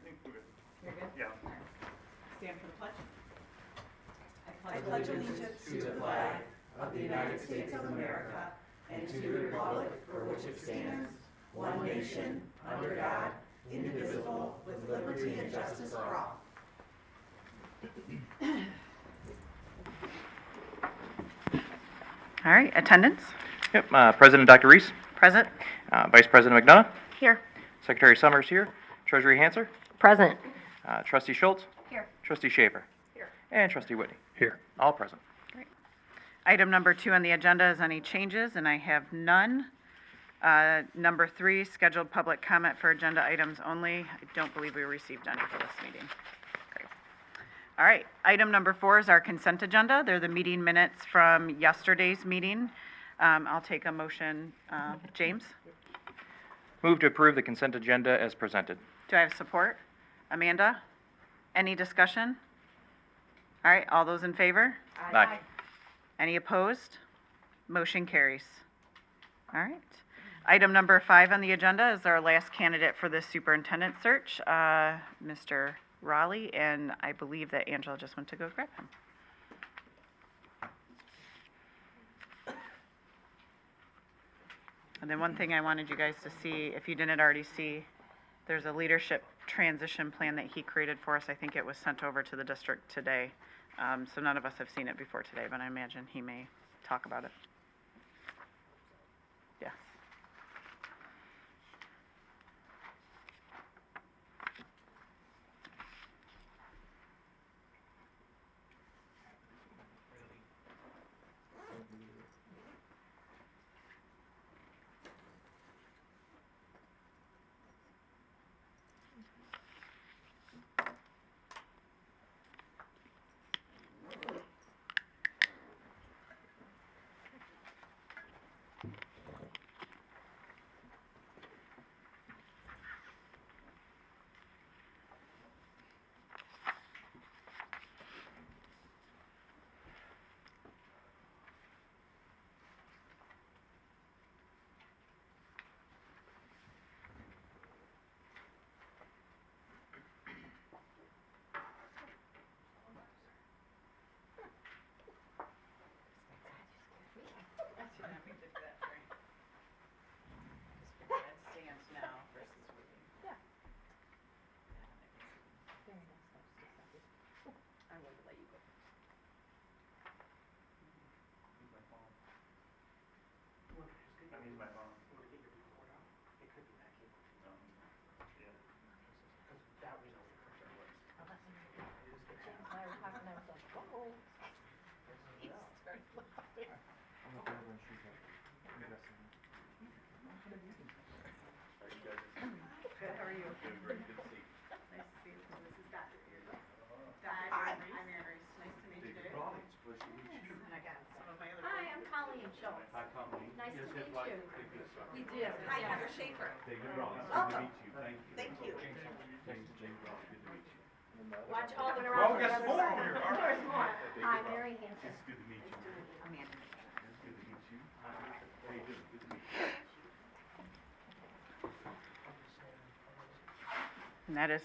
think we're good. You're good? Yeah. All right. Stand for the pledge. I pledge allegiance to the flag of the United States of America and to the republic for which it stands, one nation, under God, indivisible, with liberty and justice for all. All right, attendance? Yep, President Dr. Reese, Present? Vice President McDonough, Here. Secretary Summers here, Treasury Hanser, Present. Trustee Schultz, Here. Trustee Schaefer, Here. and Trustee Whitney. Here. All present. Great. Item number 2 on the agenda is any changes, and I have none. Number 3, scheduled public comment for agenda items only. I don't believe we received any for this meeting. Great. All right, item number 4 is our consent agenda. They're the meeting minutes from yesterday's meeting. I'll take a motion. James, Move to approve the consent agenda as presented. do I have support? Amanda? Any discussion? All right, all those in favor? Aye. Any opposed? Motion carries. All right. Item number 5 on the agenda is our last candidate for the superintendent search, Mr. Raleigh, and I believe that Angela just went to go grab him. And then one thing I wanted you guys to see, if you didn't already see, there's a leadership transition plan that he created for us. I think it was sent over to the district today. So none of us have seen it before today, but I imagine he may talk about it. Yes. I'm using my phone. Good, how are you? Good, very good to see. Nice to see you. This is Dr. Hi, I'm Erin Reese. Nice to meet you today. And again, some of my other. Hi, I'm Colleen Schultz. Hi, Colleen. Nice to meet you. We did. Hi, Heather Schaefer. David Rollins, Welcome. good to meet you. Thank you. Thank you. James Rollins, good to meet you. Watch all the Well, around we the got some other more side. over here. All right. There's more. Hi, Mary Hanson. It's good to meet you. Amanda. It's good to meet you. How you doing? Good to meet you. And that is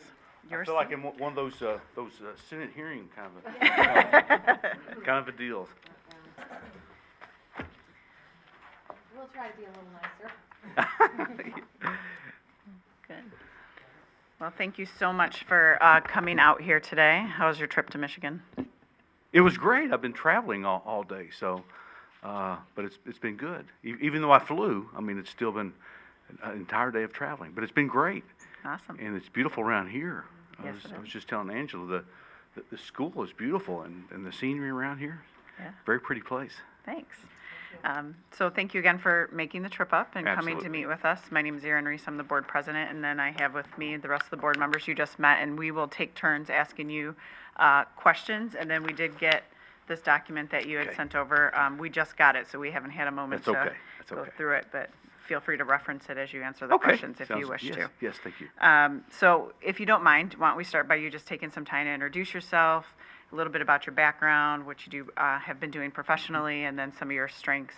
I yours. feel like I'm one of those Senate hearing kind of a deal. We'll try to be a little nicer. Good. Well, thank you so much for coming out here today. How was your trip to Michigan? It was great. I've been traveling all day, so, but it's been good. Even though I flew, I mean, it's still been an entire day of traveling, but it's been great. Awesome. And it's beautiful around here. Yes, it I was is. just telling Angela, the school is beautiful, and the scenery around here, Yeah. very pretty place. Thanks. So thank you again for making the trip up and coming to Absolutely. meet with us. My name is Erin Reese. I'm the board president, and then I have with me the rest of the board members you just met, and we will take turns asking you questions. And then we did get this document that you had Okay. sent over. We just got it, so we haven't had a moment That's to okay. That's go okay. through it, but feel free to reference it as you answer the Okay. questions if you Sounds- wish yes, to. Yes, thank you. So if you don't mind, why don't we start by you just taking some time to introduce yourself, a little bit about your background, what you do, have been doing professionally, and then some of your strengths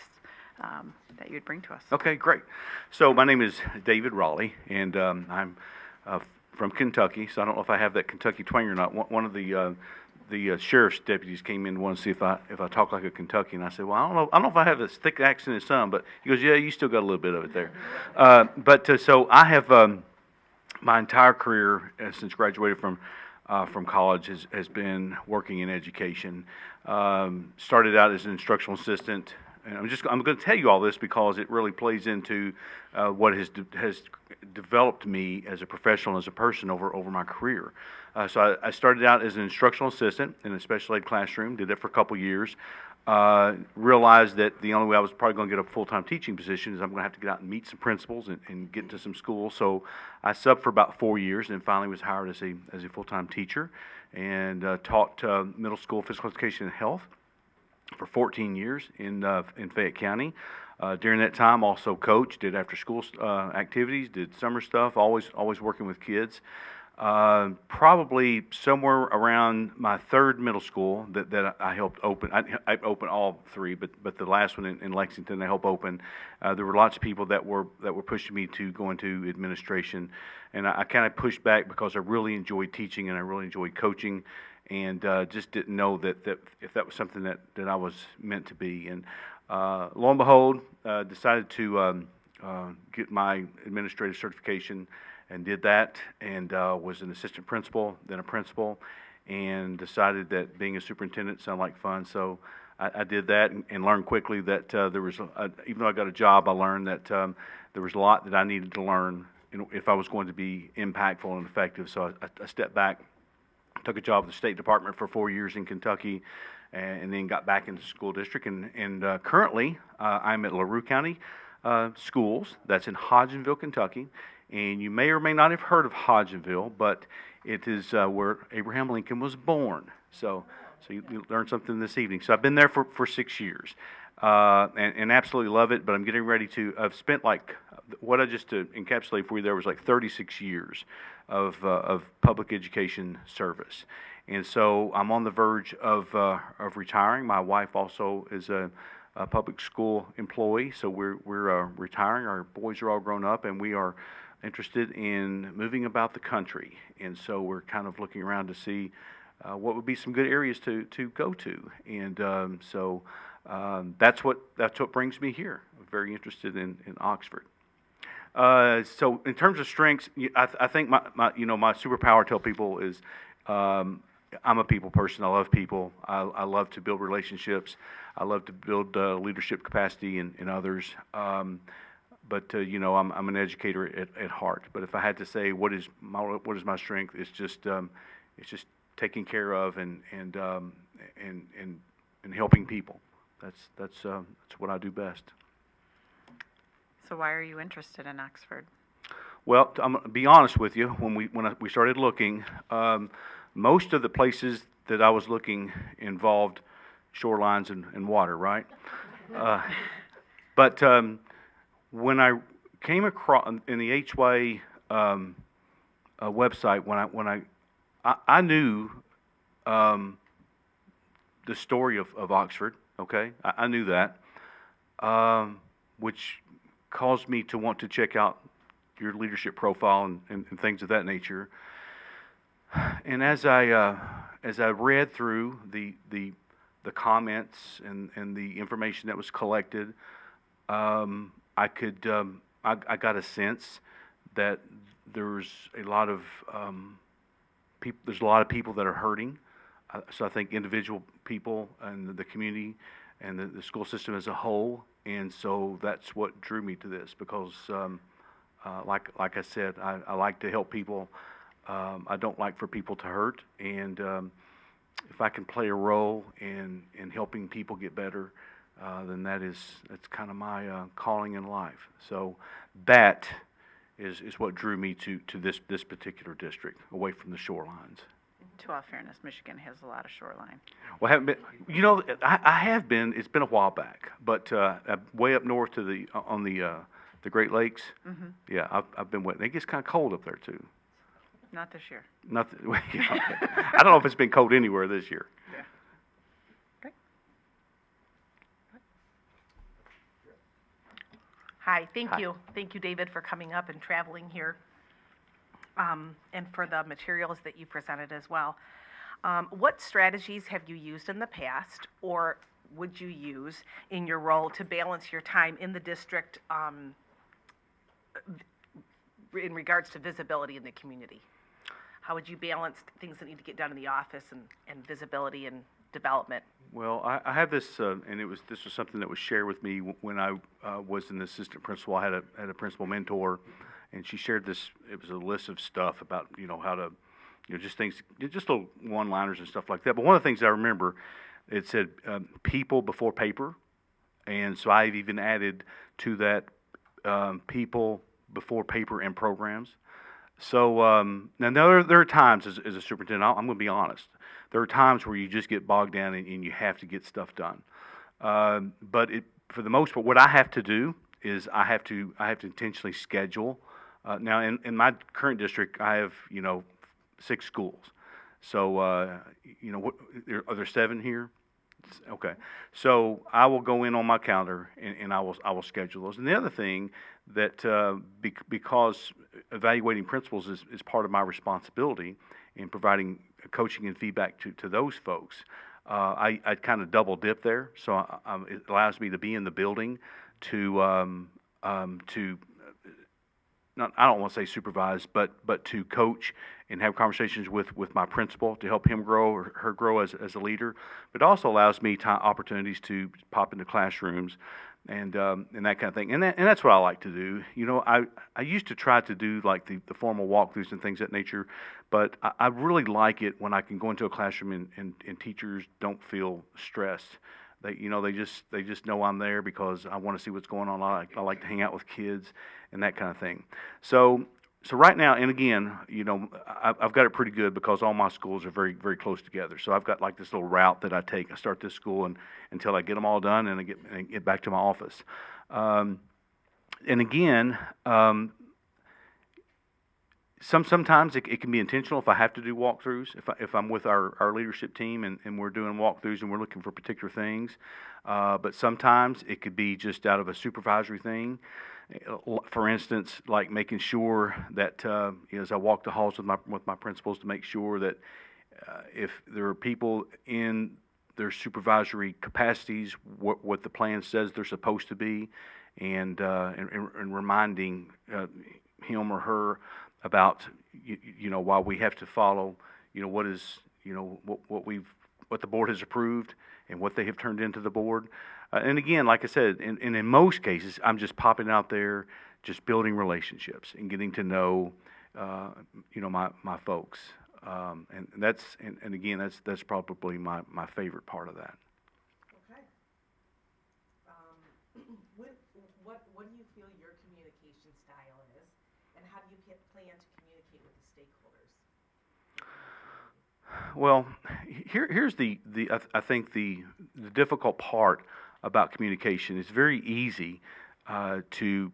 that you'd bring to us. Okay, great. So my name is David Raleigh, and I'm from Kentucky, so I don't know if I have that Kentucky twang or not. One of the sheriff's deputies came in and wanted to see if I talk like a Kentuckian. I said, well, I don't know if I have this thick accent as some, but he goes, yeah, you still got a little bit of it there. So I have my entire career since graduated from college has been working in education. Started out as an instructional assistant. And I'm going to tell you all this because it really plays into what has developed me as a professional, as a person over my career. So I started out as an instructional assistant in a special ed classroom, did that for a couple years. Realized that the only way I was probably going to get a full-time teaching position is I'm going to have to get out and meet some principals and get into some schools. So I subbed for about 4 years and finally was hired as a full-time teacher and taught middle school physical education and health for 14 years in Fayette County. During that time, also coached, did after-school activities, did summer stuff, always working with kids. Probably somewhere around my third middle school that I helped open. I opened all three, but the last one in Lexington I helped open. There were lots of people that were pushing me to go into administration, and I kind of pushed back because I really enjoyed teaching and I really enjoyed coaching, and just didn't know that if that was something that I was meant to be. And lo and behold, decided to get my administrative certification. And did that, and was an assistant principal, then a principal, and decided that being a superintendent sounded like fun. So I did that and learned quickly that there was, even though I got a job, I learned that there was a lot that I needed to learn if I was going to be impactful and effective. So I stepped back, took a job with the State Department for 4 years in Kentucky, and then got back into the school district. And currently, I'm at LaRue County Schools. That's in Hodgenville, Kentucky. And you may or may not have heard of Hodgenville, but it is where Abraham Lincoln was born. So you learned something this evening. So I've been there for 6 years, and absolutely love it. But I'm getting ready to. I've spent what I just to encapsulate for you there was 36 years of public education service, and so I'm on the verge of retiring. My wife also is a public school employee, so we're retiring. Our boys are all grown up, and we are interested in moving about the country, and so we're kind of looking around to see what would be some good areas to go to, and so that's what brings me here. I'm very interested in Oxford. So in terms of strengths, I think my superpower, I tell people, is I'm a people person. I love people. I love to build relationships. I love to build leadership capacity in others. But I'm an educator at heart. But if I had to say what is my strength, it's just taking care of and helping people. That's what I do best. So why are you interested in Oxford? Well, I'm gonna be honest with you. When we started looking, most of the places that I was looking involved shorelines and water, right? But when I came across in the HWA website, when I knew the story of Oxford. Okay, I knew that, which caused me to want to check out your leadership profile and things of that nature. And as I read through the comments and the information that was collected, I got a sense that there's a lot of people that are hurting. So I think individual people and the community and the school system as a whole, and so that's what drew me to this because, like I said, I like to help people. I don't like for people to hurt, and if I can play a role in helping people get better, then that's kind of my calling in life. So that is what drew me to this particular district, away from the shorelines. To all fairness, Michigan has a lot of shoreline. Well, I haven't been. I have been. It's been a while back, but way up north to on the Great Lakes. Mm-hmm. Yeah, I've been wet. It gets kind of cold up there too. Not this year. Nothing. I don't know if it's been cold anywhere this year. Yeah. Okay. Hi, thank you. Thank you, David, for coming up and traveling here. and for the materials that you presented as well. What strategies have you used in the past, or would you use in your role to balance your time in the district in regards to visibility in the community? How would you balance things that need to get done in the office and visibility and development? Well, I have this, and this was something that was shared with me when I was an assistant principal. I had a principal mentor, and she shared this. It was a list of stuff about how to, just things, just little one-liners and stuff like that. But one of the things I remember, it said people before paper, and so I've even added to that people before paper and programs. So now there are times as a superintendent, I'm going to be honest, there are times where you just get bogged down and you have to get stuff done. But for the most part, what I have to do is I have to intentionally schedule. Now in my current district, I have 6 schools. So what are there 7 here? Okay, so I will go in on my calendar and I will schedule those. And the other thing that because evaluating principals is part of my responsibility in providing coaching and feedback to those folks, I kind of double dip there. So it allows me to be in the building to not, I don't want to say supervise, but to coach and have conversations with my principal to help him grow or her grow as a leader. But it also allows me opportunities to pop into classrooms and that kind of thing. And that's what I like to do. I used to try to do like the formal walkthroughs and things of that nature, but I really like it when I can go into a classroom and teachers don't feel stressed. They just know I'm there because I want to see what's going on. I like to hang out with kids and that kind of thing. So right now, and again, I've got it pretty good because all my schools are very, very close together. So I've got like this little route that I take. I start this school until I get them all done and I get back to my office. And again, sometimes it can be intentional if I have to do walkthroughs, if I'm with our leadership team and we're doing walkthroughs and we're looking for particular things. But sometimes it could be just out of a supervisory thing. For instance, like making sure that as I walk the halls with my principals to make sure that if there are people in their supervisory capacities, what the plan says they're supposed to be, and reminding him or her about why we have to follow what is what the board has approved and what they have turned into the board. And again, like I said, in most cases, I'm just popping out there, just building relationships and getting to know my folks. And that's and again, that's probably my favorite part of that. Okay. What do you feel your communication style is, and how do you plan to communicate with the stakeholders? Well, here's I think the difficult part about communication. It's very easy to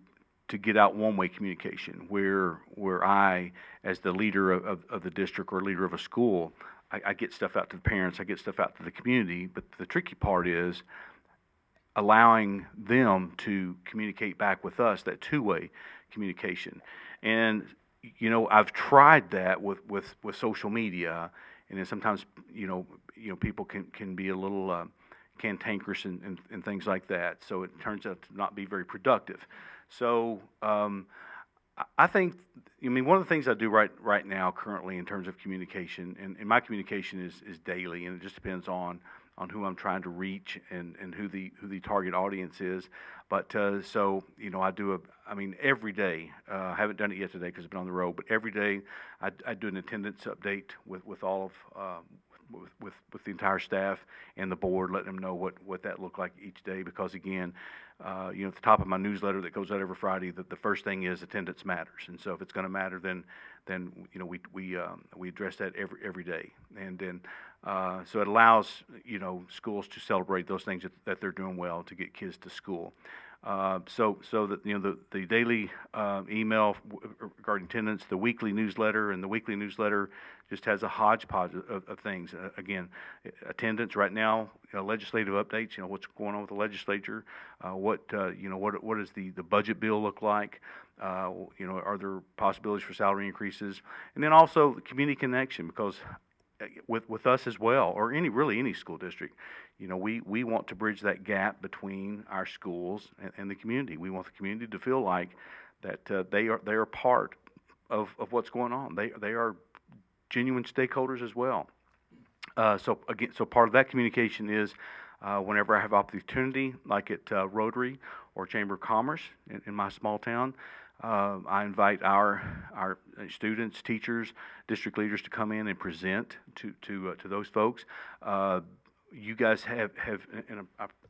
get out one-way communication, where I, as the leader of the district or leader of a school, I get stuff out to the parents, I get stuff out to the community. But the tricky part is allowing them to communicate back with us, that two-way communication. And I've tried that with social media, and then sometimes people can be a little cantankerous and things like that. So it turns out to not be very productive. So I think, one of the things I do right now currently in terms of communication, and my communication is daily, and it just depends on who I'm trying to reach and who the target audience is. But so I do every day. I haven't done it yet today because I've been on the road. But every day I do an attendance update with all of with the entire staff and the board, letting them know what that looked like each day. Because again, at the top of my newsletter that goes out every Friday, the first thing is attendance matters. And so if it's going to matter, then we address that every day. And then so it allows schools to celebrate those things that they're doing well to get kids to school. So that, the daily email regarding attendance, the weekly newsletter, and the weekly newsletter just has a hodgepodge of things. Again, attendance right now, legislative updates, what's going on with the legislature, what does the budget bill look like, are there possibilities for salary increases, and then also the community connection, because with us as well, or any school district, we want to bridge that gap between our schools and the community. We want the community to feel like that they are part of what's going on. They are genuine stakeholders as well. So part of that communication is whenever I have opportunity, like at Rotary or Chamber of Commerce in my small town, I invite our students, teachers, district leaders to come in and present to those folks. You guys have and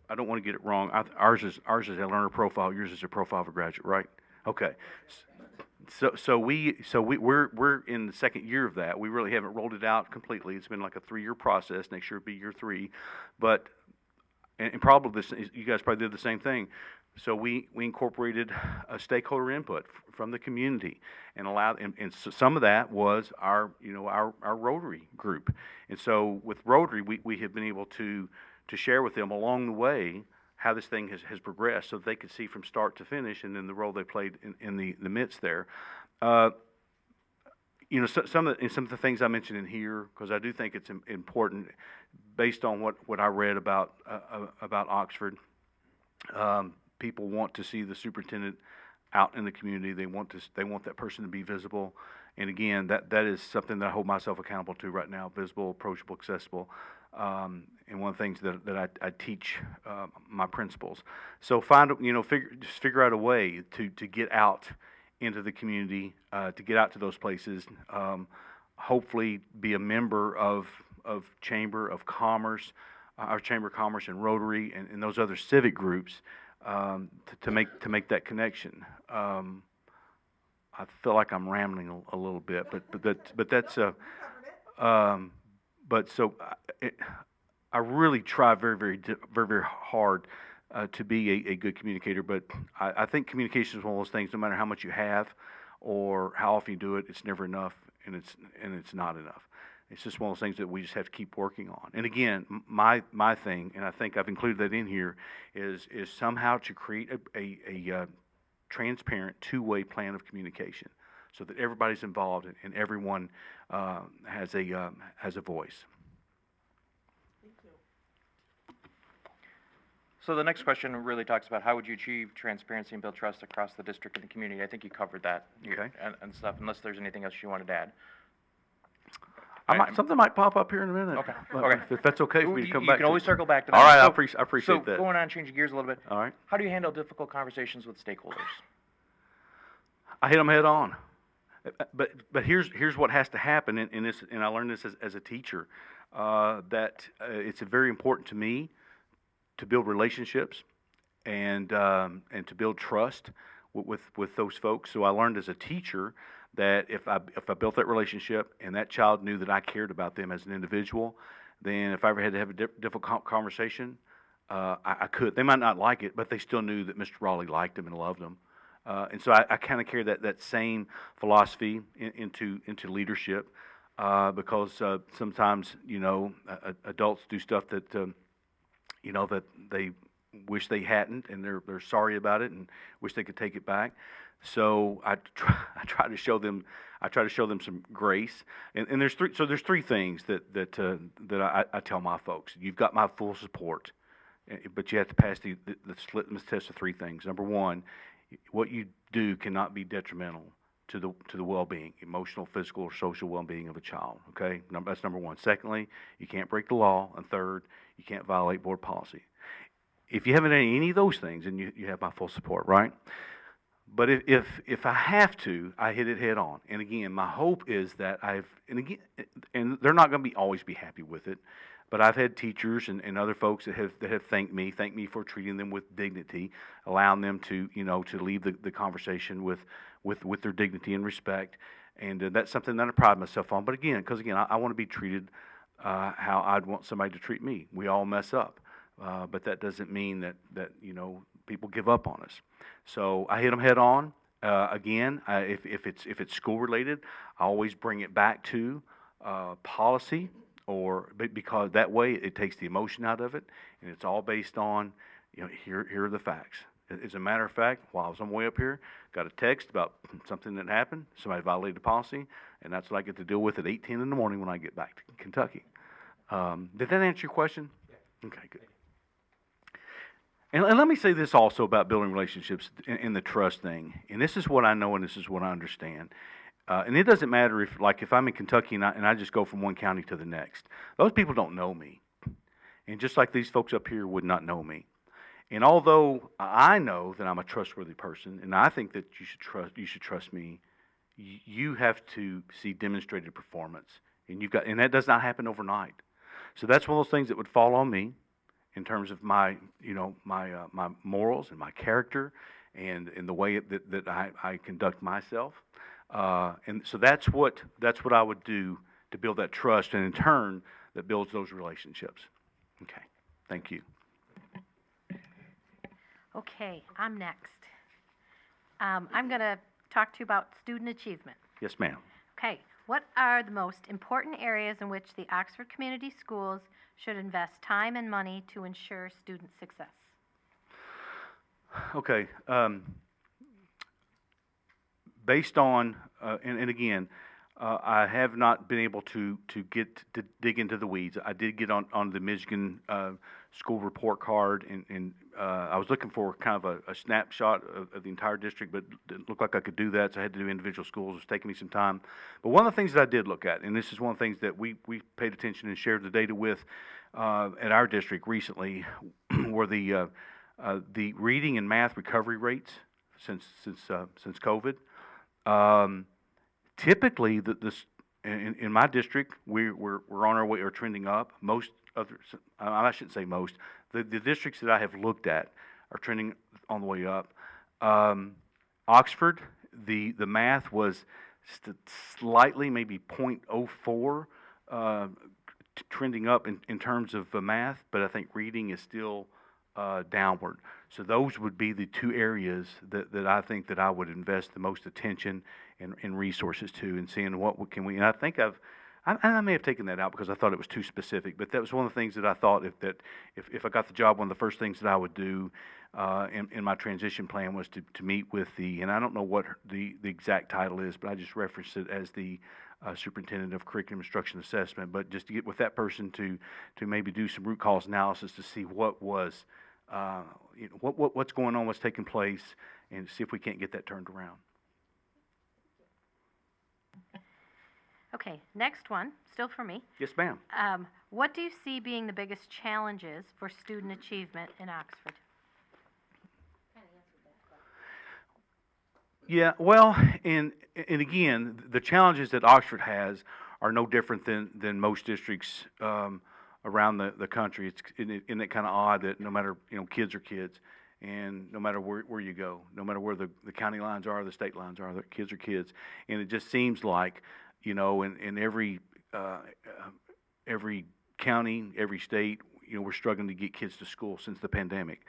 I don't want to get it wrong. Ours is a learner profile. Yours is a profile of a graduate, right? Okay. So we're in the second year of that. We really haven't rolled it out completely. It's been like a 3-year process. Next year will be year 3, but and probably you guys probably did the same thing. So we incorporated a stakeholder input from the community and allowed, and so some of that was our Rotary group. And so with Rotary, we have been able to share with them along the way how this thing has progressed, so that they could see from start to finish, and then the role they played in the midst there. Some of the things I mentioned in here, because I do think it's important, based on what I read about Oxford. People want to see the superintendent out in the community. They want that person to be visible. And again, that is something that I hold myself accountable to right now: visible, approachable, accessible. And one of the things that I teach my principals. So figure out a way to get out into the community, to get out to those places. Hopefully, be a member of Chamber of Commerce, our Chamber of Commerce and Rotary, and those other civic groups. To make that connection. I feel like I'm rambling a little bit, but that's I really try very, very, very, very hard to be a good communicator. But I think communication is one of those things. No matter how much you have or how often you do it, it's never enough, and it's not enough. It's just one of those things that we just have to keep working on. And again, my thing, and I think I've included that in here, is somehow to create a transparent two-way plan of communication, so that everybody's involved and everyone has a voice. Thank you. So the next question really talks about how would you achieve transparency and build trust across the district and the community. I think you covered that Okay. and stuff, unless there's anything else you wanted to add. Something might pop up here in a minute. Okay. If that's okay for me to come back. You can always circle back to that. All right, So- I appreciate So that. going on, changing gears a little bit. All right. How do you handle difficult conversations with stakeholders? I hit them head on. But here's what has to happen, and I learned this as a teacher, that it's very important to me to build relationships and to build trust with those folks. So I learned as a teacher that if I built that relationship and that child knew that I cared about them as an individual, then if I ever had to have a difficult conversation, I could. They might not like it, but they still knew that Mr. Raleigh liked them and loved them. And so I kind of carry that same philosophy into leadership, because sometimes adults do stuff that that they wish they hadn't, and they're sorry about it and wish they could take it back. So I try to show them some grace, and there's three things that I tell my folks. You've got my full support, but you have to pass the litmus test of 3 things. Number 1, what you do cannot be detrimental to the well-being, emotional, physical, or social well-being of a child. Okay, that's number 1. Secondly, you can't break the law, and third, you can't violate board policy. If you haven't done any of those things, then you have my full support, right? But if I have to, I hit it head on. And again, my hope is that and they're not going to always be happy with it, but I've had teachers and other folks that have thanked me for treating them with dignity, allowing them to leave the conversation with their dignity and respect, and that's something that I pride myself on. But again, I want to be treated how I'd want somebody to treat me. We all mess up, but that doesn't mean that People give up on us. So I hit them head on. Again, if it's school related, I always bring it back to policy, because that way it takes the emotion out of it, and it's all based on, here are the facts. As a matter of fact, while I was on my way up here, got a text about something that happened. Somebody violated the policy, and that's what I get to deal with at 8:10 in the morning when I get back to Kentucky. Did that answer your question? Yeah. Okay, good. And let me say this also about building relationships and the trust thing. And this is what I know and this is what I understand. And it doesn't matter if I'm in Kentucky and I just go from one county to the next. Those people don't know me. And just like these folks up here would not know me. And although I know that I'm a trustworthy person, and I think that you should trust me, you have to see demonstrated performance. And that does not happen overnight. So that's one of those things that would fall on me, in terms of my morals and my character, and the way that I conduct myself, and so that's what I would do to build that trust, and in turn, that builds those relationships. Okay, thank you. Okay, I'm next. I'm going to talk to you about student achievement. Yes, ma'am. Okay, what are the most important areas in which the Oxford Community Schools should invest time and money to ensure student success? Okay, based on, and again, I have not been able to dig into the weeds. I did get on the Michigan school report card, and I was looking for kind of a snapshot of the entire district, but it didn't look like I could do that, so I had to do individual schools. It was taking me some time. But one of the things that I did look at, and this is one of the things that we paid attention and shared the data with at our district recently, were the reading and math recovery rates since COVID. Typically, in my district, we're on our way or trending up. Most others, I shouldn't say most. The districts that I have looked at are trending on the way up. Oxford, the math was slightly, maybe 0.04, trending up in terms of math, but I think reading is still downward. So those would be the two areas that I think that I would invest the most attention and resources to, and seeing what can we. And I think I may have taken that out because I thought it was too specific. But that was one of the things that I thought if I got the job, one of the first things that I would do in my transition plan was to meet with and I don't know what the exact title is, but I just referenced it as the Superintendent of Curriculum Instruction Assessment. But just to get with that person to maybe do some root cause analysis to see what was what's going on, what's taking place, and see if we can't get that turned around. Okay, next one, still for me. Yes, ma'am. What do you see being the biggest challenges for student achievement in Oxford? Yeah, well, and again, the challenges that Oxford has are no different than most districts around the country. Isn't it kind of odd that no matter, kids are kids, and no matter where you go, no matter where the county lines are, the state lines are, the kids are kids, and it just seems like, in every county, every state, we're struggling to get kids to school since the pandemic.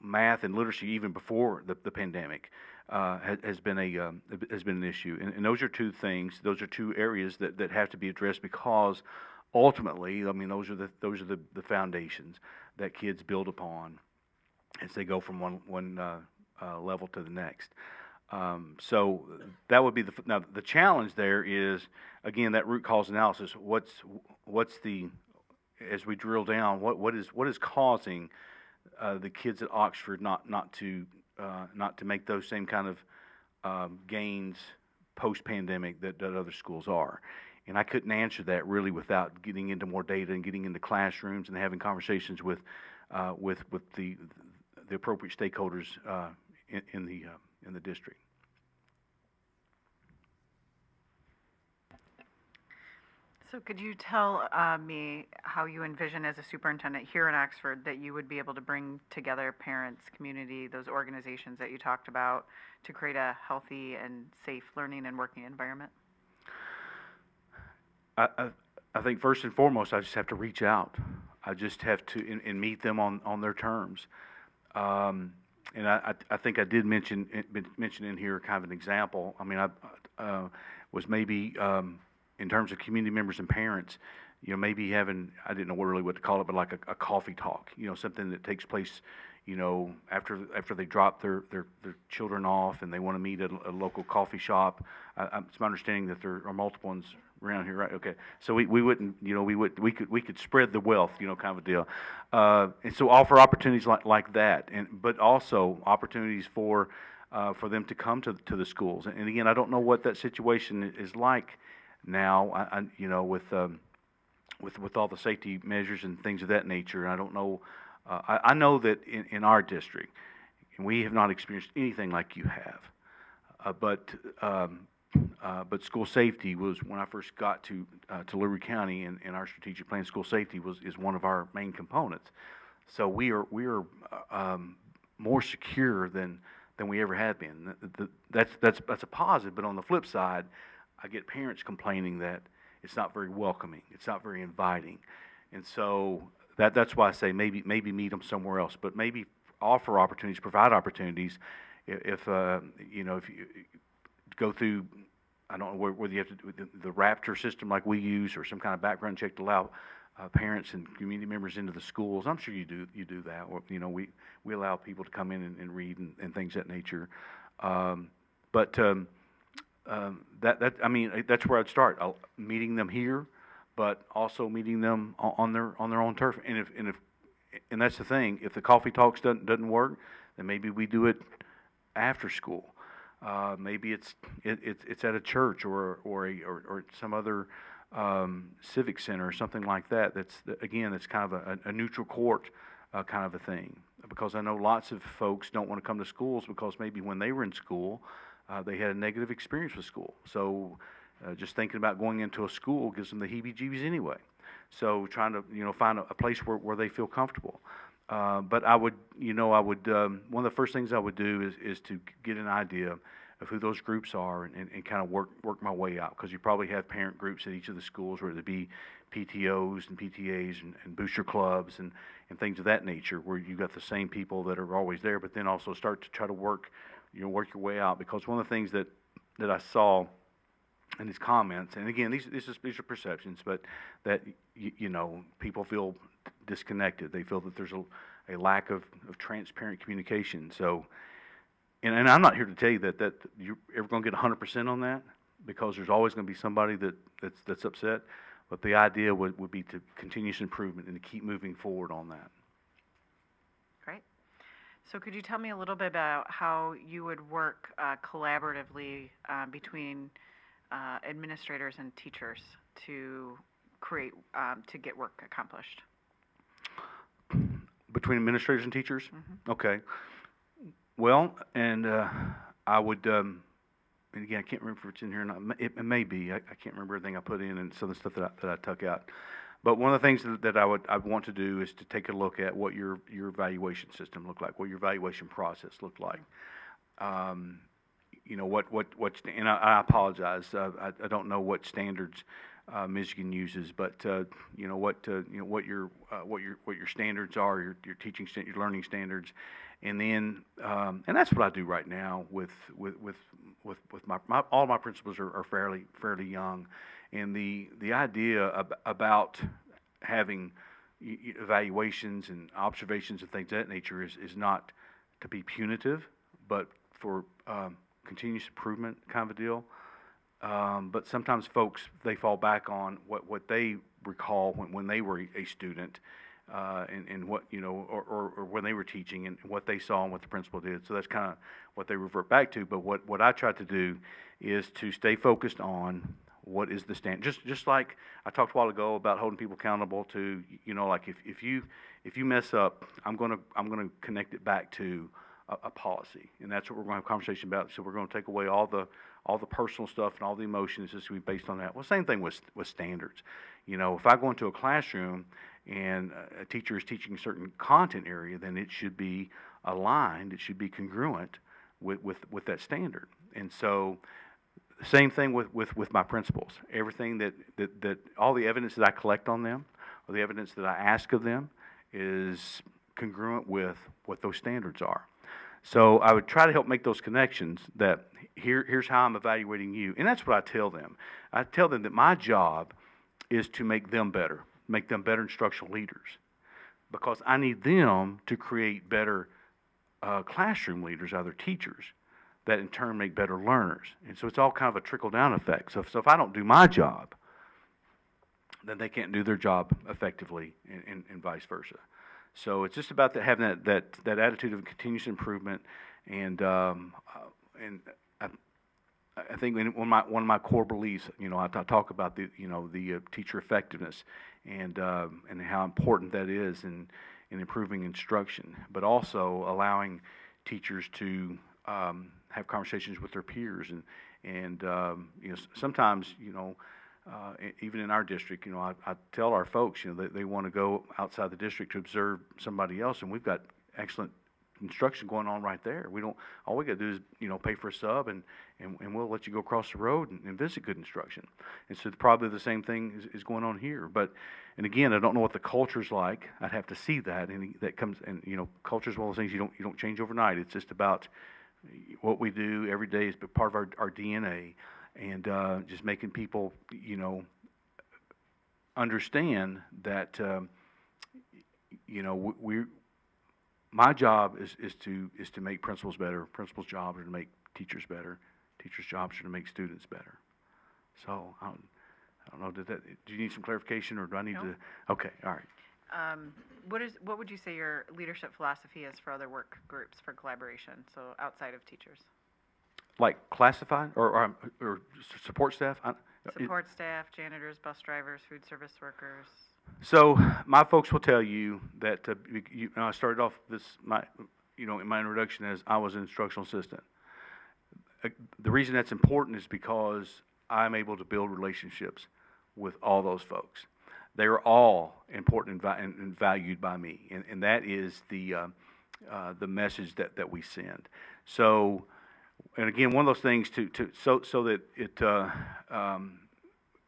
Math and literacy, even before the pandemic, has been an issue, and those are two things. Those are two areas that have to be addressed, because ultimately, I mean, those are the foundations that kids build upon as they go from one level to the next. So that would be now the challenge there is, again, that root cause analysis. What's the, as we drill down, what is causing the kids at Oxford not to make those same kind of gains post-pandemic that other schools are. And I couldn't answer that really without getting into more data and getting into classrooms and having conversations with the appropriate stakeholders in the district. So could you tell me how you envision as a superintendent here in Oxford that you would be able to bring together parents, community, those organizations that you talked about to create a healthy and safe learning and working environment? I think first and foremost, I just have to reach out. I just have to and meet them on their terms. And I think I did mention in here kind of an example. I mean, I was maybe in terms of community members and parents, maybe having, I didn't know really what to call it, but like a coffee talk, something that takes place, after they drop their children off and they want to meet at a local coffee shop. It's my understanding that there are multiple ones around here, right? Okay, so we wouldn't, we could spread the wealth, kind of a deal, and so offer opportunities like that, but also opportunities for them to come to the schools. And again, I don't know what that situation is like now. With all the safety measures and things of that nature, I don't know. I know that in our district, we have not experienced anything like you have, but school safety was, when I first got to Liberty County, and our strategic plan, school safety is one of our main components. So we are more secure than we ever have been. That's a positive. But on the flip side, I get parents complaining that it's not very welcoming, it's not very inviting, and so that's why I say maybe meet them somewhere else, but maybe offer opportunities, provide opportunities. If you go through, I don't know whether you have to do the Raptor system like we use, or some kind of background check to allow parents and community members into the schools. I'm sure you do that. Or, we allow people to come in and read and things of that nature. I mean, that's where I'd start. Meeting them here, but also meeting them on their own turf. And that's the thing. If the coffee talks doesn't work, then maybe we do it after school. Maybe it's at a church or some other civic center or something like that. That's kind of a neutral court kind of a thing. Because I know lots of folks don't want to come to schools because maybe when they were in school, they had a negative experience with school. So just thinking about going into a school gives them the heebie-jeebies anyway. So trying to find a place where they feel comfortable. But I would one of the first things I would do is to get an idea of who those groups are and kind of work my way out, because you probably have parent groups at each of the schools, whether it be PTOs and PTAs and booster clubs and things of that nature, where you've got the same people that are always there, but then also start to try to work your way out. Because one of the things that I saw in these comments, and again, these are perceptions, but that people feel disconnected. They feel that there's a lack of transparent communication. So, and I'm not here to tell you that you're ever going to get 100% on that, because there's always going to be somebody that's upset. But the idea would be to continuous improvement and to keep moving forward on that. Great. So could you tell me a little bit about how you would work collaboratively between administrators and teachers to create, to get work accomplished? Between administrators and teachers? Mm-hmm. Okay. Well, and I would, and again, I can't remember if it's in here or not. It may be. I can't remember everything I put in and some of the stuff that I took out. But one of the things that I'd want to do is to take a look at what your evaluation system looked like, what your evaluation process looked like. And I apologize. I don't know what standards Michigan uses, but what your standards are, your teaching your learning standards, and then and that's what I do right now with my all my principals are fairly young, and the idea about having evaluations and observations and things of that nature is not to be punitive, but for continuous improvement kind of a deal. But sometimes folks, they fall back on what they recall when they were a student, and what, or when they were teaching and what they saw and what the principal did. So that's kind of what they revert back to. But what I try to do is to stay focused on what is the standard. Just like I talked a while ago about holding people accountable to, like if you mess up, I'm gonna connect it back to a policy, and that's what we're going to have a conversation about. So we're going to take away all the personal stuff and all the emotions just to be based on that. Well, same thing with standards. If I go into a classroom and a teacher is teaching a certain content area, then it should be aligned. It should be congruent with that standard. And so, same thing with my principals. Everything that all the evidence that I collect on them, or the evidence that I ask of them, is congruent with what those standards are. So I would try to help make those connections that here's how I'm evaluating you. And that's what I tell them. I tell them that my job is to make them better instructional leaders, because I need them to create better classroom leaders, other teachers, that in turn make better learners. And so it's all kind of a trickle-down effect. So if I don't do my job, then they can't do their job effectively, and vice versa. So it's just about having that attitude of continuous improvement, and I think one of my core beliefs, I talk about the teacher effectiveness and how important that is in improving instruction, but also allowing teachers to have conversations with their peers, and sometimes even in our district, I tell our folks, they want to go outside the district to observe somebody else, and we've got excellent instruction going on right there. All we got to do is, pay for a sub, and we'll let you go across the road and visit good instruction. And so probably the same thing is going on here. And again, I don't know what the culture's like. I'd have to see that, and that comes, and culture's one of those things you don't change overnight. It's just about what we do every day is part of our DNA. And just making people, understand that, my job is to make principals better. Principals' jobs are to make teachers better. Teachers' jobs are to make students better. So I don't know. Do you need some clarification, or do I need to? Okay, all right. What would you say your leadership philosophy is for other work groups for collaboration? So outside of teachers. Like classified or support staff? Support staff, janitors, bus drivers, food service workers. So my folks will tell you that I started off in my introduction as I was an instructional assistant. The reason that's important is because I'm able to build relationships with all those folks. They are all important and valued by me, and that is the message that we send. So. And again, one of those things so that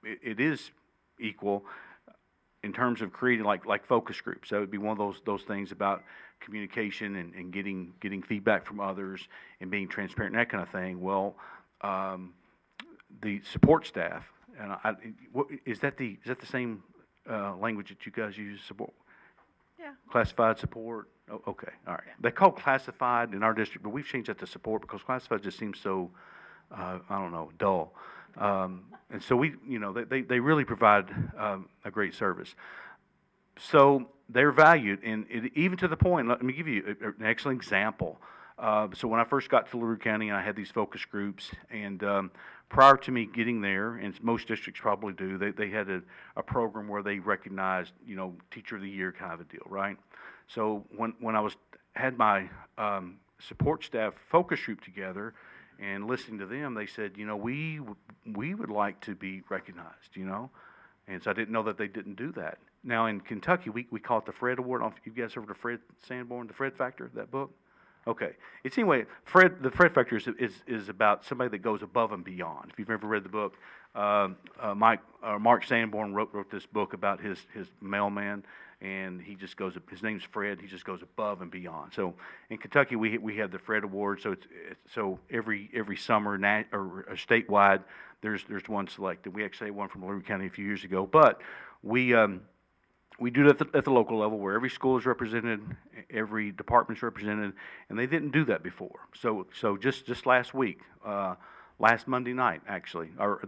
it is equal in terms of creating like focus groups. That would be one of those things about communication and getting feedback from others and being transparent and that kind of thing. Well, the support staff, and is that the same language that you guys use? Support. Yeah. Classified support. Oh, okay, all right. Yeah. They call classified in our district, but we've changed that to support because classified just seems so, I don't know, dull. And so they really provide a great service. So they're valued, and even to the point. Let me give you an excellent example. So when I first got to LaRue County, I had these focus groups, and prior to me getting there, and most districts probably do, they had a program where they recognized, Teacher of the Year kind of a deal, right? So when I had my support staff focus group together and listening to them, they said, we would like to be recognized, and so I didn't know that they didn't do that. Now in Kentucky, we call it the Fred Award. I don't know if you guys heard of Fred Sanborn, the Fred Factor, that book? Okay. It's anyway, the Fred Factor is about somebody that goes above and beyond. If you've ever read the book, Mark Sanborn wrote this book about his mailman, and he just goes. His name's Fred. He just goes above and beyond. So in Kentucky, we have the Fred Award. So every summer or statewide, there's one selected. We actually had one from LaRue County a few years ago, but we do it at the local level where every school is represented, every department's represented, and they didn't do that before. So just last week, last Monday night actually, or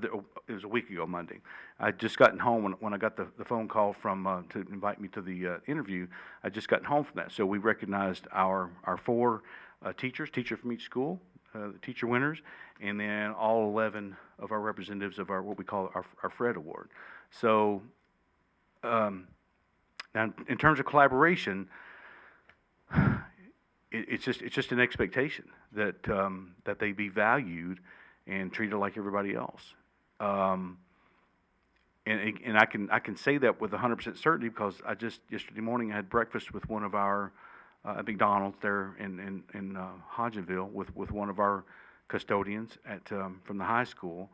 it was a week ago Monday, I'd just gotten home when I got the phone call from to invite me to the interview. I'd just gotten home from that. So we recognized our 4 teacher from each school, the teacher winners, and then all 11 of our representatives of what we call our Fred Award. So. Now, in terms of collaboration, it's just an expectation that they be valued and treated like everybody else. And I can say that with 100% certainty because yesterday morning I had breakfast with one of our at McDonald's there in Hodgenville with one of our custodians from the high school,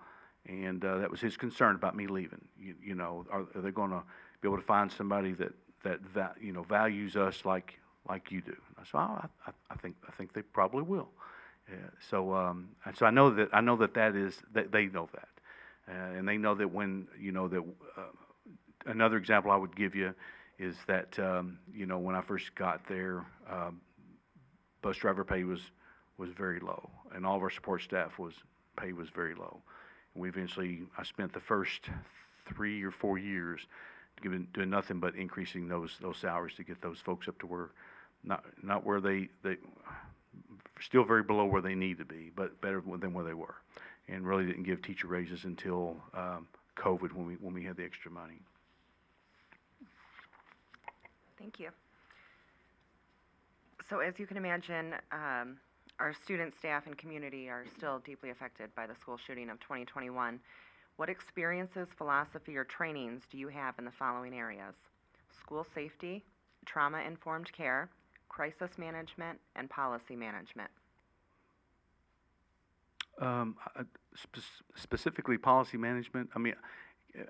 and that was his concern about me leaving. Are they going to be able to find somebody that values us like like you do. And I said, oh, I think they probably will. And so I know that they know that. And they know that when, another example I would give you is that, when I first got there, bus driver pay was very low, and all of our support staff pay was very low. And I spent the first 3 or 4 years doing nothing but increasing those salaries to get those folks up to where, not where they still very below where they need to be, but better than where they were. And really didn't give teacher raises until COVID when we had the extra money. Thank you. So as you can imagine, our students, staff, and community are still deeply affected by the school shooting of 2021. What experiences, philosophy, or trainings do you have in the following areas? School safety, trauma-informed care, crisis management, and policy management. Specifically policy management, I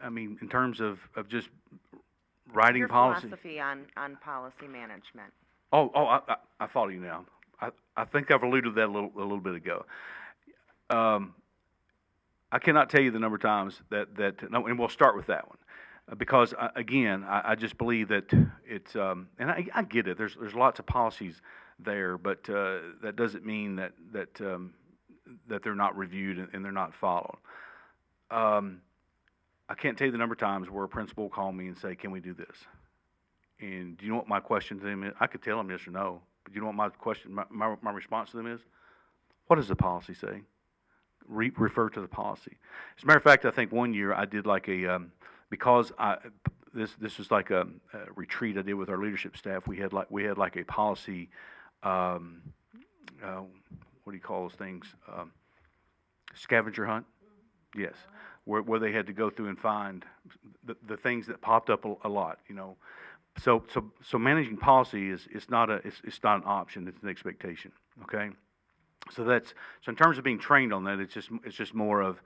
mean in terms of just writing Your policy. philosophy on policy management. I follow you now. I think I've alluded to that a little bit ago. I cannot tell you the number of times no, and we'll start with that one. Because again, I just believe that it's, and I get it, there's lots of policies there, but that doesn't mean that they're not reviewed and they're not followed. I can't tell you the number of times where a principal will call me and say, can we do this? And do you know what my question to them is? I could tell them yes or no, but you know what my question, my response to them is? What does the policy say? Refer to the policy. As a matter of fact, I think one year I did like a, because this was like a retreat I did with our leadership staff. We had like a policy, what do you call those things? Scavenger hunt? Yes. Where they had to go through and find the things that popped up a lot, So managing policy is not an option, it's an expectation. Okay? So in terms of being trained on that, it's just more of,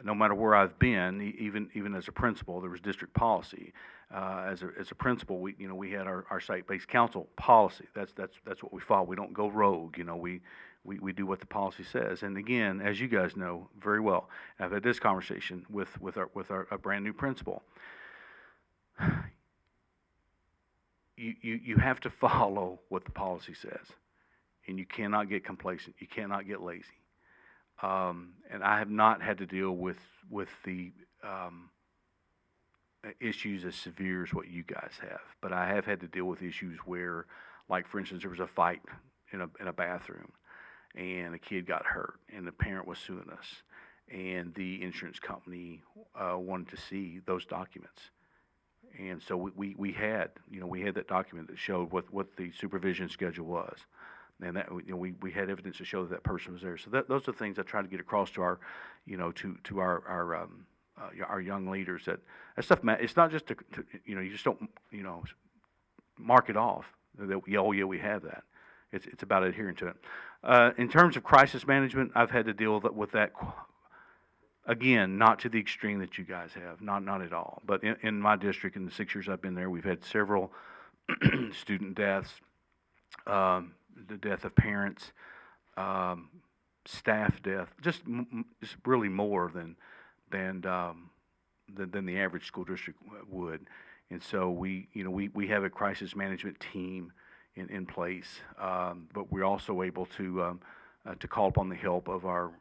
no matter where I've been, even as a principal, there was district policy. As a principal, we had our site-based council policy. That's what we follow. We don't go rogue. We do what the policy says. And again, as you guys know very well, I've had this conversation with our brand new principal. You have to follow what the policy says, and you cannot get complacent. You cannot get lazy. And I have not had to deal with the issues as severe as what you guys have, but I have had to deal with issues where, like for instance, there was a fight in a bathroom, and a kid got hurt, and the parent was suing us, and the insurance company wanted to see those documents, and so we had that document that showed what the supervision schedule was. And that we had evidence to show that person was there. So those are the things I try to get across to our, to our young leaders. That stuff. It's not just you just don't mark it off. That we have that. It's about adhering to it. In terms of crisis management, I've had to deal with that. Again, not to the extreme that you guys have. Not at all. But in my district, in the 6 years I've been there, we've had several student deaths. The death of parents, staff death, just really more than the average school district would. And so we have a crisis management team in place, but we're also able to call upon the help of our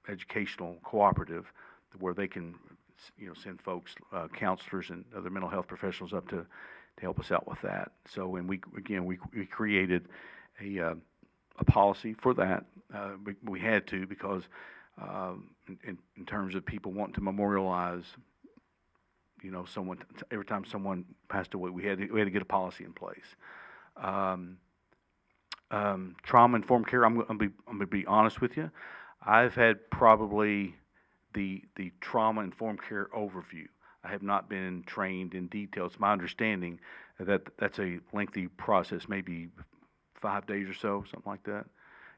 educational cooperative, where they can send folks, counselors and other mental health professionals up to help us out with that. So, and we created a policy for that. We had to, because in terms of people wanting to memorialize, someone, every time someone passed away, we had to get a policy in place. Trauma-informed care, I'm going to be honest with you. I've had probably the trauma-informed care overview. I have not been trained in detail. It's my understanding that that's a lengthy process, maybe 5 days or so, something like that.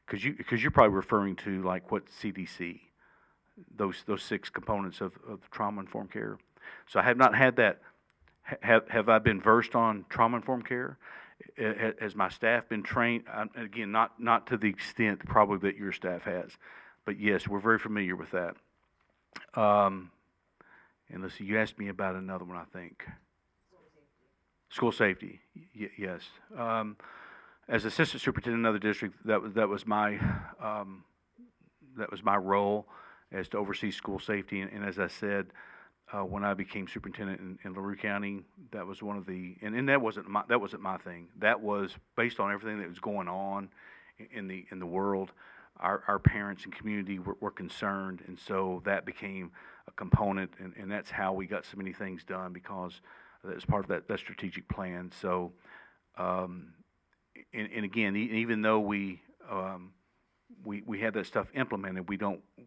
Because you're probably referring to like what CDC, those 6 components of trauma-informed care. So I have not had that. Have I been versed on trauma-informed care? Has my staff been trained? Again, not to the extent probably that your staff has, but yes, we're very familiar with that. And let's see, you asked me about another one, I think. School safety, yes. As assistant superintendent of the district, that was my role, as to oversee school safety. And as I said, when I became superintendent in LaRue County, that was one of the, and that wasn't my thing. That was based on everything that was going on in the world. Our parents and community were concerned, and so that became a component, and that's how we got so many things done, because that was part of that strategic plan. So, and again, even though we have that stuff implemented,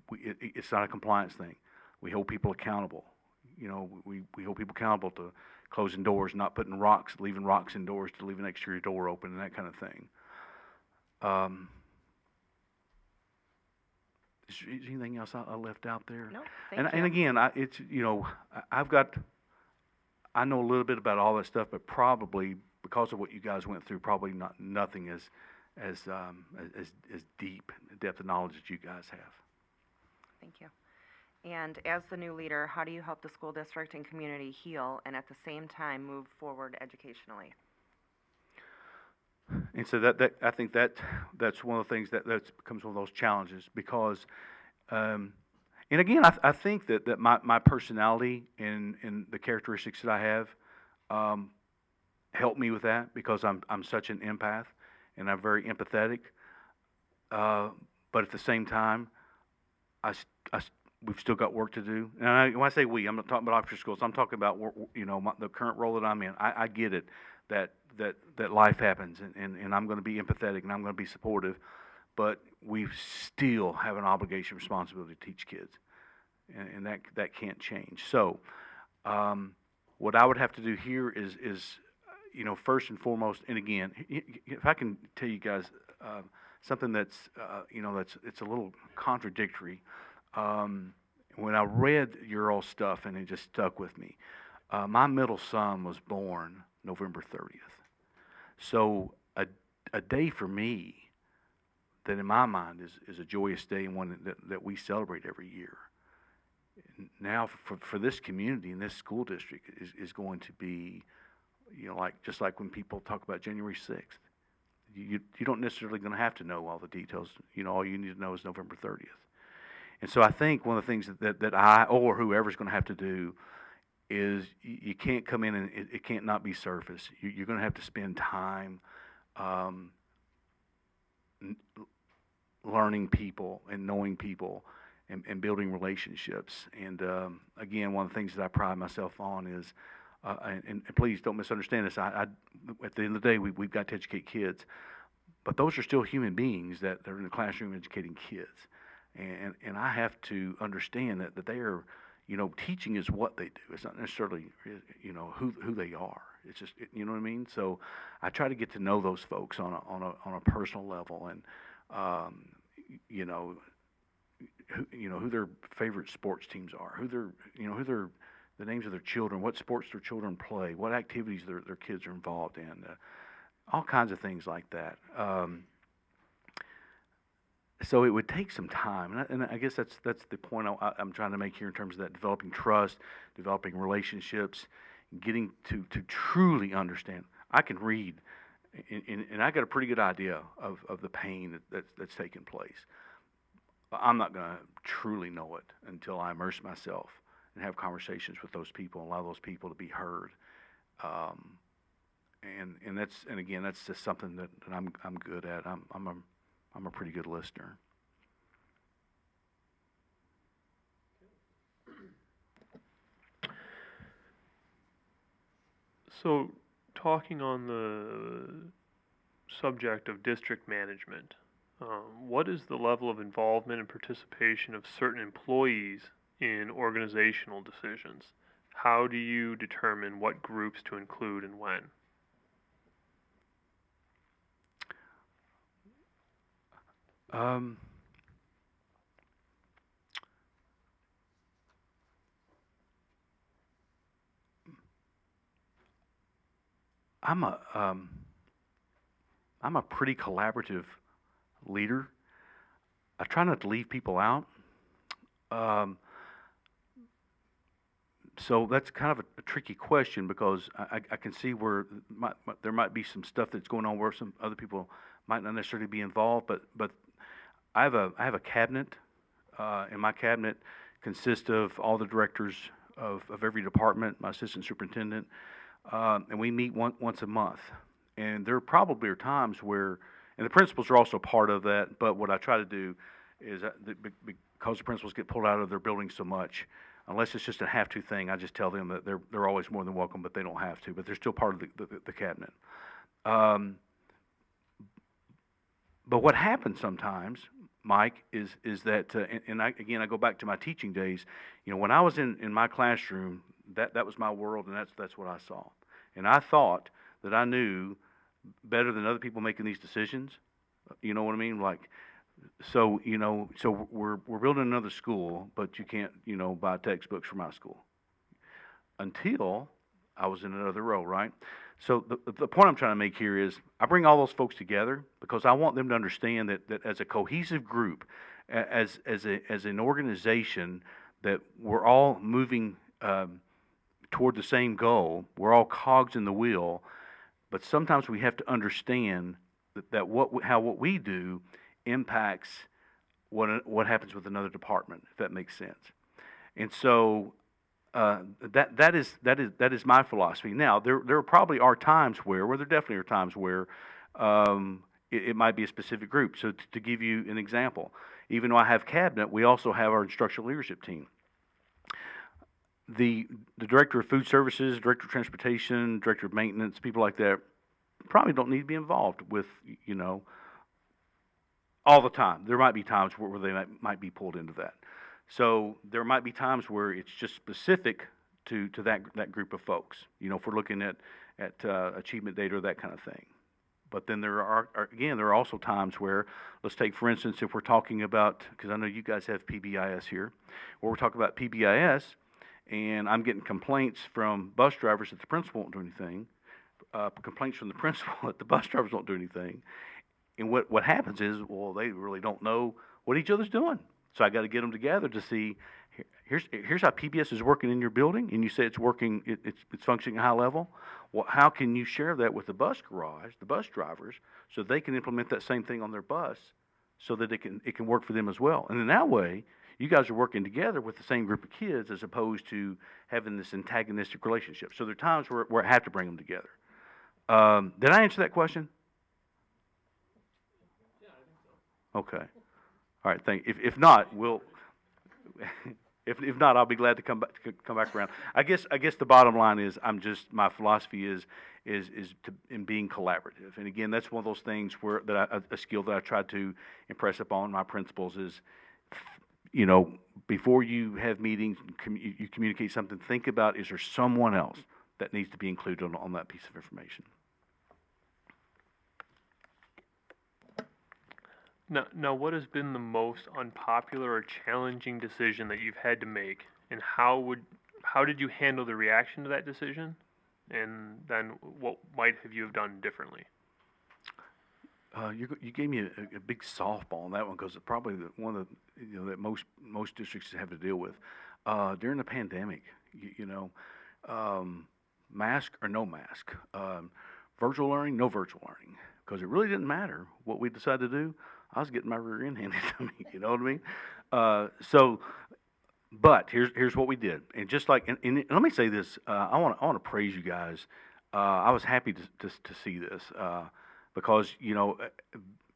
it's not a compliance thing. We hold people accountable. You know, we hold people accountable to closing doors, not putting rocks, leaving rocks indoors, to leave an exterior door open, and that kind of thing. Is there anything else I left out there? No, thank you. And again, it's, you know, I know a little bit about all that stuff, but probably because of what you guys went through, probably nothing as deep depth of knowledge that you guys have. Thank you. And as the new leader, how do you help the school district and community heal and at the same time move forward educationally? And so I think that's one of the things that becomes one of those challenges, because, and again, I think that my personality and the characteristics that I have help me with that, because I'm such an empath and I'm very empathetic. But at the same time, we've still got work to do. And when I say we, I'm not talking about officer schools. I'm talking about, you know, the current role that I'm in. I get it that life happens, and I'm going to be empathetic and I'm going to be supportive, but we still have an obligation, responsibility to teach kids, and that can't change. So, what I would have to do here is you know, first and foremost, and again, if I can tell you guys something that's you know, it's a little contradictory. When I read your all stuff, and it just stuck with me. My middle son was born November 30th. So a day for me that in my mind is a joyous day, and one that we celebrate every year. Now for this community and this school district is going to be, you know, just like when people talk about January 6th. You don't necessarily going to have to know all the details. You know, all you need to know is November 30th. And so I think one of the things that I or whoever's going to have to do is you can't come in and it can't not be surface. You're going to have to spend time learning people and knowing people and building relationships. And again, one of the things that I pride myself on is, and please don't misunderstand this, at the end of the day, we've got to educate kids, but those are still human beings that are in the classroom educating kids. And I have to understand that they are, you know, teaching is what they do. It's not necessarily, you know, who they are. It's just, you know what I mean? So I try to get to know those folks on a personal level, and you know who their favorite sports teams are, who the names of their children, what sports their children play, what activities their kids are involved in, all kinds of things like that. So it would take some time, and I guess that's the point I'm trying to make here in terms of that developing trust, developing relationships, getting to truly understand. I can read, and I got a pretty good idea of the pain that's taking place. But I'm not going to truly know it until I immerse myself and have conversations with those people and allow those people to be heard. And again, that's just something that I'm good at. I'm a pretty good listener. So, talking on the subject of district management, what is the level of involvement and participation of certain employees in organizational decisions? How do you determine what groups to include and when? I'm a pretty collaborative leader. I try not to leave people out. Um, so that's kind of a tricky question because I can see where there might be some stuff that's going on where some other people might not necessarily be involved, but I have a cabinet, and my cabinet consists of all the directors of every department, my assistant superintendent, and we meet once a month. And there probably are times where, and the principals are also part of that, but what I try to do is, because the principals get pulled out of their building so much, unless it's just a have-to thing, I just tell them that they're always more than welcome, but they don't have to, but they're still part of the cabinet. But what happens sometimes, Mike, is that, and I go back to my teaching days. You know, when I was in my classroom, that was my world, and that's what I saw. And I thought that I knew better than other people making these decisions. You know what I mean? Like, so we're building another school, but you can't buy textbooks from my school. Until I was in another row, right? So the point I'm trying to make here is I bring all those folks together because I want them to understand that as a cohesive group, as an organization, that we're all moving toward the same goal. We're all cogs in the wheel, but sometimes we have to understand that what we do impacts what happens with another department, if that makes sense. And so that is my philosophy. Now there probably are times where there definitely are times where it might be a specific group. So to give you an example, even though I have cabinet, we also have our instructional leadership team. The director of food services, director of transportation, director of maintenance, people like that probably don't need to be involved with all the time. There might be times where they might be pulled into that. So there might be times where it's just specific to that group of folks. If we're looking at achievement data or that kind of thing. But then there are also times where, let's take for instance, if we're talking about, because I know you guys have PBIS here, where we're talking about PBIS, and I'm getting complaints from bus drivers that the principal won't do anything, complaints from the principal that the bus drivers won't do anything. And what happens is, well, they really don't know what each other's doing. So I got to get them together to see, here's how PBS is working in your building, and you say it's working, it's functioning at a high level. Well, how can you share that with the bus garage, the bus drivers, so they can implement that same thing on their bus, so that it can work for them as well. And in that way, you guys are working together with the same group of kids as opposed to having this antagonistic relationship. So there are times where I have to bring them together. Did I answer that question? Yeah, I think so. Okay. All right. Thank you. If not, we'll. If not, I'll be glad to come back around. I guess the bottom line is my philosophy is in being collaborative. And again, that's one of those things a skill that I try to impress upon my principals is, before you have meetings, you communicate something. Think about, is there someone else that needs to be included on that piece of information? Now, what has been the most unpopular or challenging decision that you've had to make, and how did you handle the reaction to that decision, and then what might you have done differently? You gave me a big softball on that one because it's probably one of the that most districts have to deal with during the pandemic. Mask or no mask, virtual learning, no virtual learning, because it really didn't matter what we decided to do. I was getting my rear end handed to me. You know what I mean? But here's what we did, and just like, and let me say this, I want to praise you guys. I was happy to see this. Because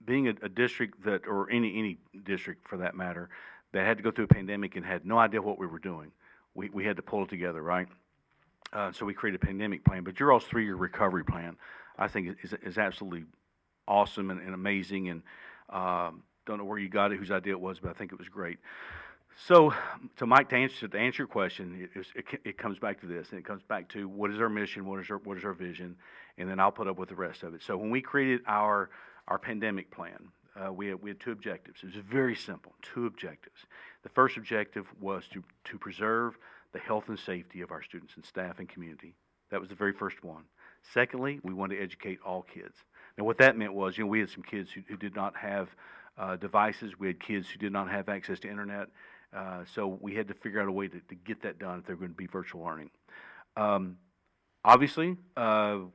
being a district or any district for that matter, that had to go through a pandemic and had no idea what we were doing, we had to pull it together, right? So we created a pandemic plan. But your all's 3-year recovery plan, I think, is absolutely awesome and amazing. And don't know where you got it, whose idea it was, but I think it was great. So, Mike, to answer your question, it comes back to this, and it comes back to what is our mission, what is our vision, and then I'll put up with the rest of it. So, when we created our pandemic plan, we had 2 objectives. It was very simple, 2 objectives. The first objective was to preserve the health and safety of our students and staff and community. That was the very first one. Secondly, we wanted to educate all kids. And what that meant was, we had some kids who did not have devices. We had kids who did not have access to internet. So we had to figure out a way to get that done if they were going to be virtual learning. Obviously, our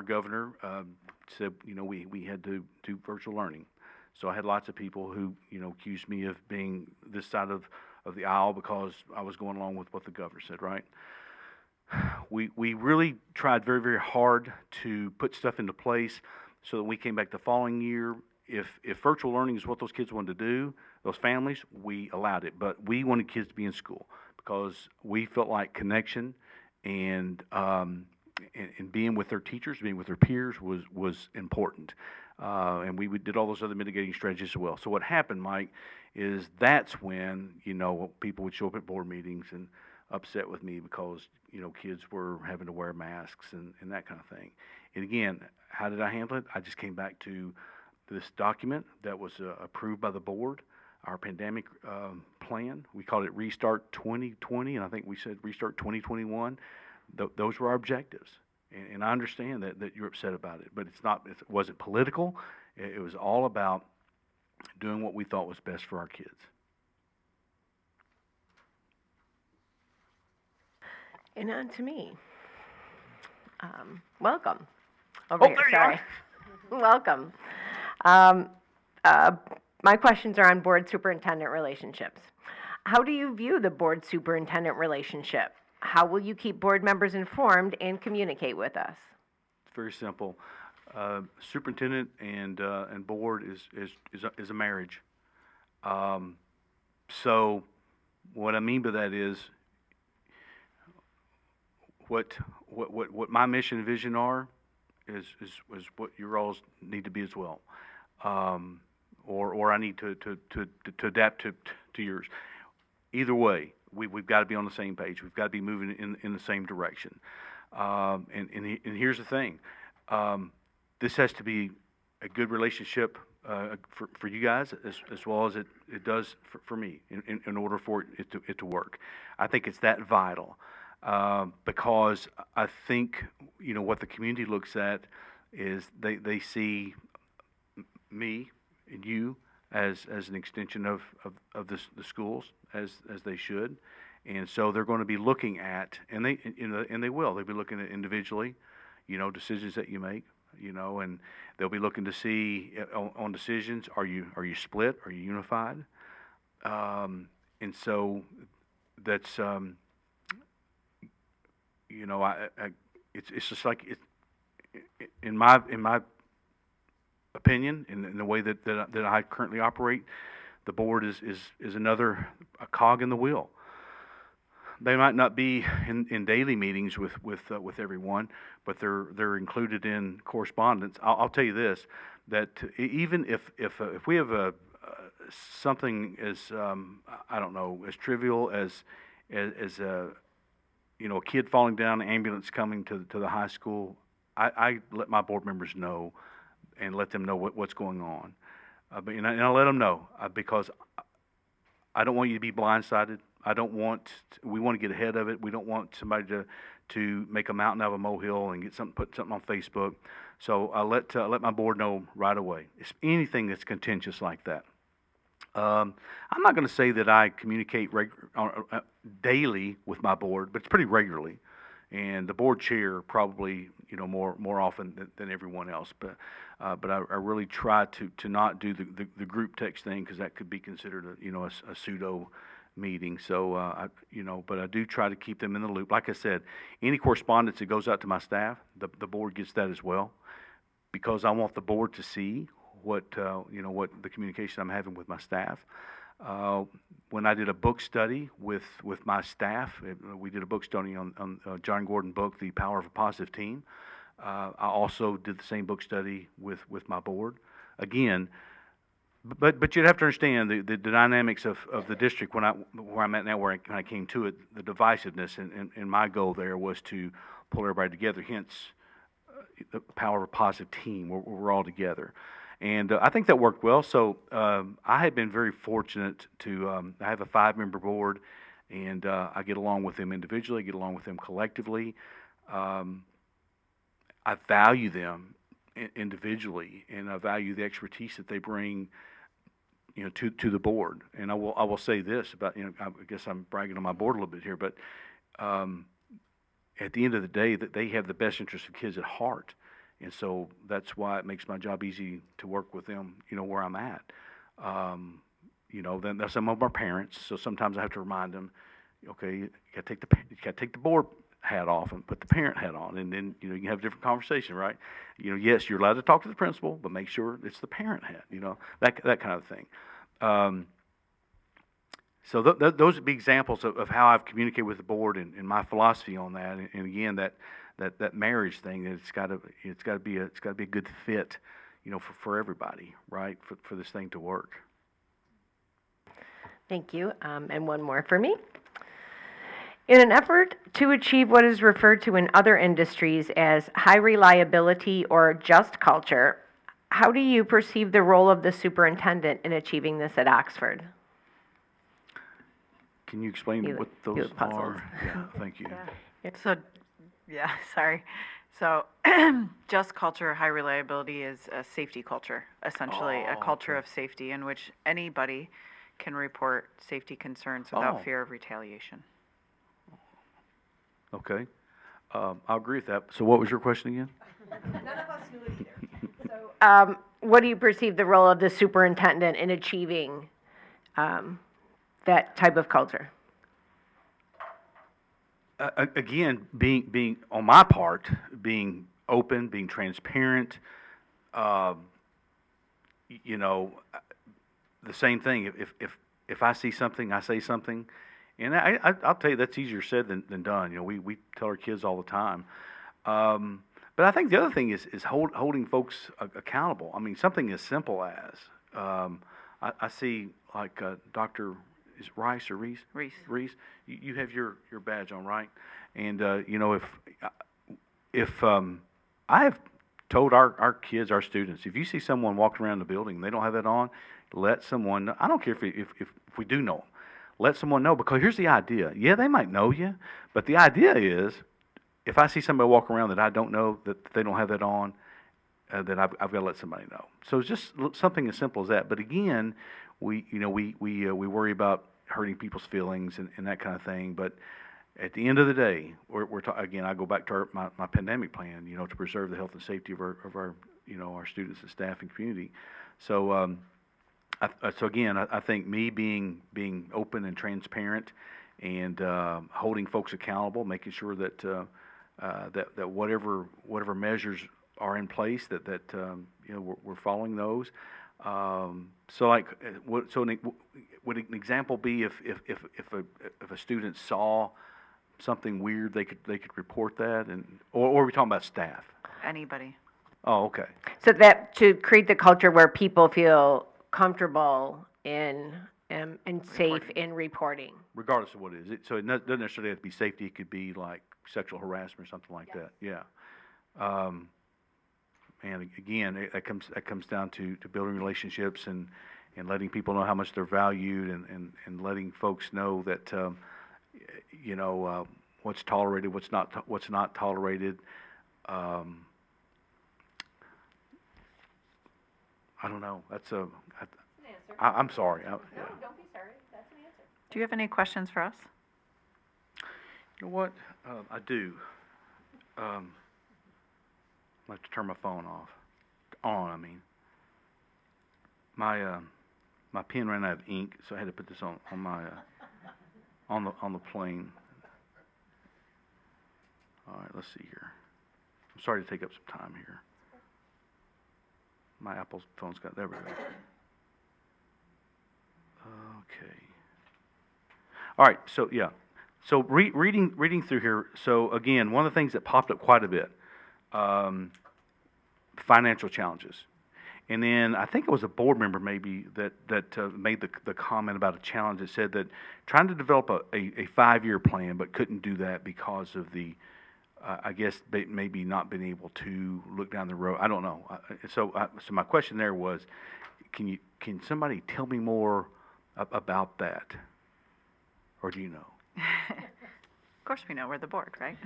governor said, we had to do virtual learning. So I had lots of people who, accused me of being this side of the aisle because I was going along with what the governor said, right? We really tried very, very hard to put stuff into place so that we came back the following year. If virtual learning is what those kids wanted to do, those families, we allowed it. But we wanted kids to be in school because we felt like connection and being with their teachers, being with their peers was important. And we did all those other mitigating strategies as well. So what happened, Mike, is that's when, people would show up at board meetings and upset with me because, kids were having to wear masks and that kind of thing. And again, how did I handle it? I just came back to this document that was approved by the board, our pandemic plan. We called it Restart 2020, and I think we said Restart 2021. Those were our objectives. And I understand that you're upset about it, but it wasn't political. It was all about doing what we thought was best for our kids. And on to me. Welcome. There you are. Welcome. My questions are on board superintendent relationships. How do you view the board superintendent relationship? How will you keep board members informed and communicate with us? It's very simple. Superintendent and board is a marriage. So what I mean by that is what my mission and vision are is what your all's need to be as well. Or I need to adapt to yours. Either way, we've got to be on the same page. We've got to be moving in the same direction. And here's the thing. This has to be a good relationship for you guys as well as it does for me in order for it to work. I think it's that vital because I think, what the community looks at is they see me and you as an extension of the schools as they should, and so they're going to be looking at and they'll be looking at individually, decisions that you make, and they'll be looking to see on decisions, are you split, are you unified, and so that's it's just like in my opinion, in the way that I currently operate, the board is another cog in the wheel. They might not be in daily meetings with everyone, but they're included in correspondence. I'll tell you this, that even if we have something as I don't know, as trivial as a kid falling down, an ambulance coming to the high school, I let my board members know and let them know what's going on. And I let them know because I don't want you to be blindsided. We want to get ahead of it. We don't want somebody to make a mountain out of a molehill and put something on Facebook. So I let my board know right away. It's anything that's contentious like that. I'm not going to say that I communicate daily with my board, but it's pretty regularly. And the board chair probably, more often than everyone else. But I really try to not do the group text thing because that could be considered a pseudo meeting. So but I do try to keep them in the loop. Like I said, any correspondence that goes out to my staff, the board gets that as well, because I want the board to see what the communication I'm having with my staff. When I did a book study with my staff, we did a book study on John Gordon book, The Power of a Positive Team. I also did the same book study with my board. Again, but you'd have to understand the dynamics of the district where I'm at now, when I came to it, the divisiveness, and my goal there was to pull everybody together, hence the power of a positive team, where we're all together. And I think that worked well. So I have been very fortunate to I have a 5-member board, and I get along with them individually, get along with them collectively. I value them individually, and I value the expertise that they bring, to the board. And I will say this about, I guess I'm bragging on my board a little bit here, but at the end of the day, that they have the best interest of kids at heart, and so that's why it makes my job easy to work with them, where I'm at. Then there's some of our parents, so sometimes I have to remind them, okay, you gotta take the board hat off and put the parent hat on, and then you can have a different conversation, right? Yes, you're allowed to talk to the principal, but make sure it's the parent hat, that kind of thing. So those would be examples of how I've communicated with the board and my philosophy on that. And again, that marriage thing, that it's got to be a good fit, for everybody, right? For this thing to work. Thank you. And one more for me. In an effort to achieve what is referred to in other industries as high reliability or just culture, how do you perceive the role of the superintendent in achieving this at Oxford? Can you explain what those are? Yeah, thank you. So, sorry. So, just culture, high reliability is a safety culture, essentially a culture of safety in which anybody can report safety concerns without fear of retaliation. Okay. I'll agree with that. So what was your question again? None of us knew it either. So, what do you perceive the role of the superintendent in achieving that type of culture? Again, being on my part, being open, being transparent. The same thing. If I see something, I say something. And I'll tell you, that's easier said than done. We tell our kids all the time. But I think the other thing is holding folks accountable. I mean, something as simple as, I see like Dr. is Rice or Reese? Reese. You have your badge on, right? And, if I have told our kids, our students, if you see someone walking around the building and they don't have that on, let someone know. I don't care if we do know them. Let someone know, because here's the idea. Yeah, they might know you, but the idea is, if I see somebody walk around that I don't know, that they don't have that on, then I've got to let somebody know. So it's just something as simple as that. But again, we worry about hurting people's feelings and that kind of thing. But at the end of the day, again, I go back to my pandemic plan, to preserve the health and safety of our our students and staff and community. So. So again, I think me being open and transparent, and holding folks accountable, making sure that that whatever measures are in place, that we're following those. So like, would an example be if a student saw something weird, they could report that, or are we talking about staff? Anybody. Oh, okay. So that to create the culture where people feel comfortable in and safe in reporting. Regardless of what it is. So it doesn't necessarily have to be safety. It could be like sexual harassment or something like that. Yeah. And again, that comes down to building relationships and letting people know how much they're valued, and letting folks know that what's tolerated, what's not tolerated. I don't know. That's an answer. I'm sorry. No, don't be sorry. That's an answer. Do you have any questions for us? You know what? I do. I'd like to turn my phone off. I mean. My pen ran out of ink, so I had to put this on my on the plane. All right, let's see here. I'm sorry to take up some time here. My Apple phone's got, there we go. Okay. All right, so yeah. So reading through here, so again, one of the things that popped up quite a bit, financial challenges. And then I think it was a board member maybe that made the comment about a challenge that said that trying to develop a 5-year plan, but couldn't do that because of the, I guess maybe not being able to look down the road. I don't know. So my question there was, can somebody tell me more about that, or do you know? Of course we know, we're the board, right?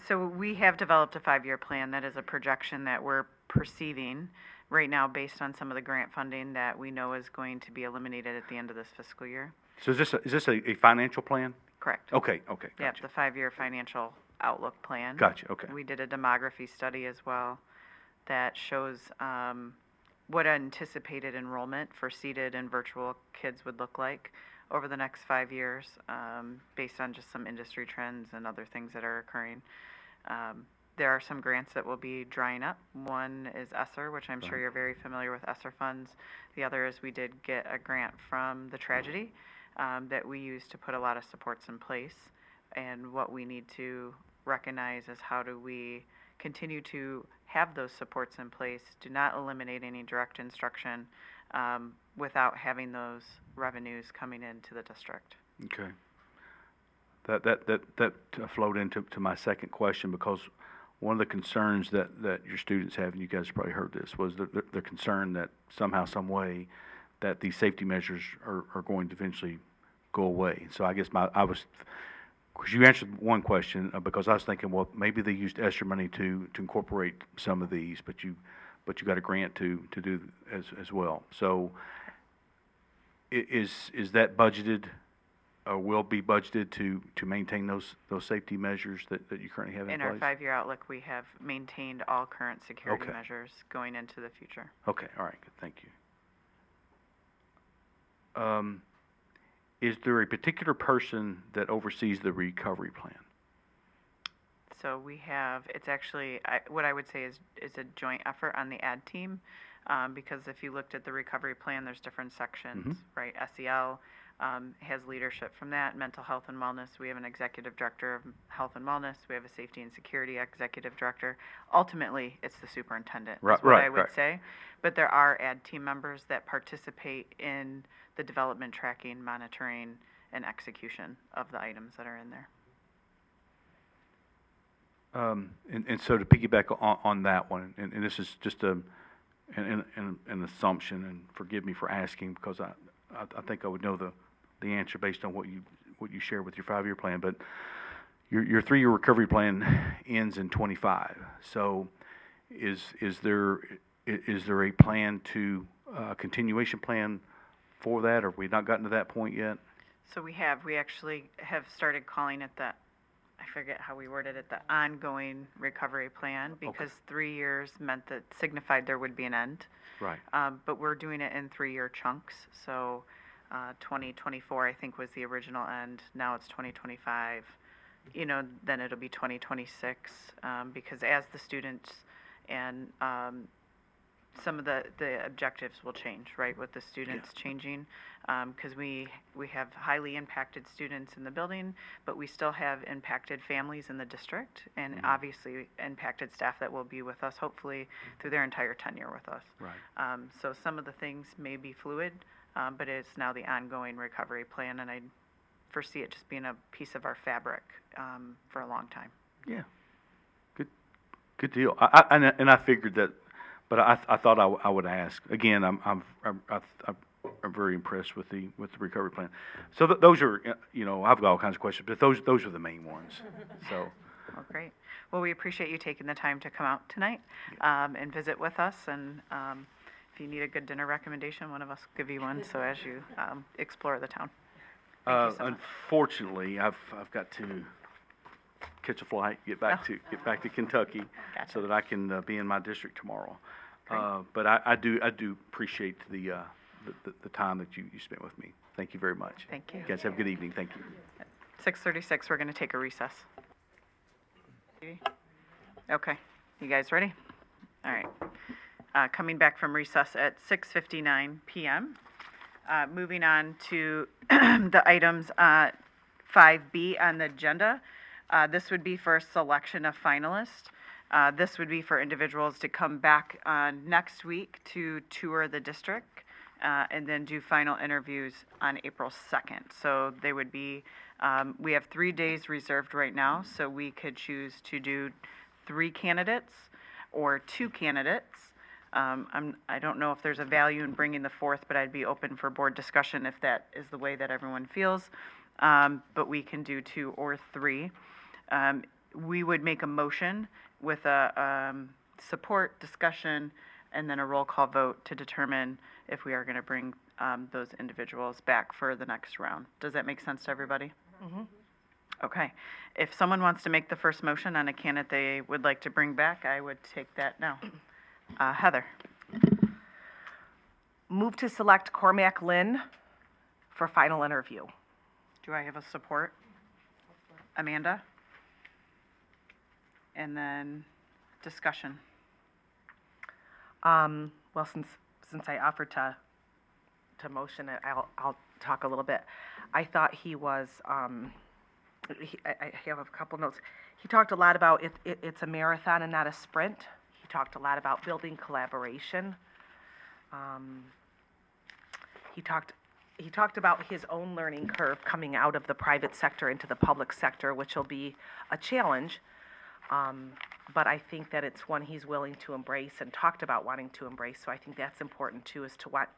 So we have developed a 5-year plan. That is a projection that we're perceiving right now based on some of the grant funding that we know is going to be eliminated at the end of this fiscal year. So is this a financial plan? Correct. Okay, Yep, gotcha. the 5-year financial outlook plan. Gotcha, okay. We did a demography study as well that shows what anticipated enrollment for seated and virtual kids would look like over the next 5 years, based on just some industry trends and other things that are occurring. There are some grants that will be drying up. One is ESSER, which I'm sure Right. you're very familiar with ESSER funds. The other is we did get a grant from the tragedy that we used to put a lot of supports in place. And what we need to recognize is how do we continue to have those supports in place, do not eliminate any direct instruction without having those revenues coming into the district. Okay. That flowed into my second question, because one of the concerns that your students have, and you guys probably heard this, was they're concerned that somehow, some way, that these safety measures are going to eventually go away. So I guess because you answered one question, because I was thinking, well, maybe they used ESSER money to incorporate some of these, but you got a grant to do as well. So is that budgeted, or will be budgeted to maintain those safety measures that you currently have in place? In our 5-year outlook, we have maintained all current security Okay. measures going into the future. Okay, all right, good, thank you. Is there a particular person that oversees the recovery plan? So we have, it's actually, what I would say is a joint effort on the ad team, because if you looked at the recovery plan, there's different sections, right? SEL has leadership from that, mental health and wellness. We have an executive director of health and wellness. We have a safety and security executive director. Ultimately, it's the superintendent, is what I would say. But there are ad team members that participate in the development, tracking, monitoring, and execution of the items that are in there. And so to piggyback on that one, and this is just an assumption, and forgive me for asking, because I think I would know the answer based on what you share with your 5-year plan, but your 3-year recovery plan ends in '25. So is there a plan to continuation plan for that, or have we not gotten to that point yet? So we actually have started calling it the, I forget how we worded it, the ongoing recovery plan, because 3 years signified there would be an end. Right. But we're doing it in 3-year chunks. So 2024, I think, was the original end. Now it's 2025. Then it'll be 2026, because as the students and some of the objectives will change, right, with the students changing, because we have highly impacted students in the building, but we still have impacted families in the district, and obviously impacted staff that will be with us, hopefully, through their entire tenure with us. Right. So some of the things may be fluid, but it's now the ongoing recovery plan, and I foresee it just being a piece of our fabric for a long time. Yeah. Good deal. I figured that. But I thought I would ask. Again, I'm very impressed with the recovery plan. So those are, I've got all kinds of questions, but those are the main ones. So. Well, great. Well, we appreciate you taking the time to come out tonight and visit with us. And if you need a good dinner recommendation, one of us will give you one. So as you explore the town. Thank you so much. Unfortunately, I've got to catch a flight, get back to Kentucky, Gotcha. so that I can be in my district tomorrow. Great. But I do appreciate the time that you spent with me. Thank you very much. Thank you. You guys have a good evening. Thank you. 6:36, we're going to take a recess. Okay, you guys ready? All right. Coming back from recess at 6:59 p.m. Moving on to the items 5B on the agenda. This would be for a selection of finalists. This would be for individuals to come back next week to tour the district and then do final interviews on April 2nd. So they would be, we have 3 days reserved right now, so we could choose to do 3 candidates or 2 candidates. I don't know if there's a value in bringing the 4th, but I'd be open for board discussion if that is the way that everyone feels. But we can do 2 or 3. we would make a motion with a support discussion and then a roll call vote to determine if we are going to bring those individuals back for the next round. Does that make sense to everybody? Okay. If someone wants to make the first motion on a candidate they would like to bring back, I would take that now. Heather. Move to select Cormac Lynn for final interview. Do I have a support? Amanda? And then discussion. Well, since I offered to motion it, I'll talk a little bit. I thought he was, I have a couple notes. He talked a lot about it's a marathon and not a sprint. He talked a lot about building collaboration. He talked about his own learning curve coming out of the private sector into the public sector, which will be a challenge. But I think that it's one he's willing to embrace and talked about wanting to embrace. So I think that's important too, is to want,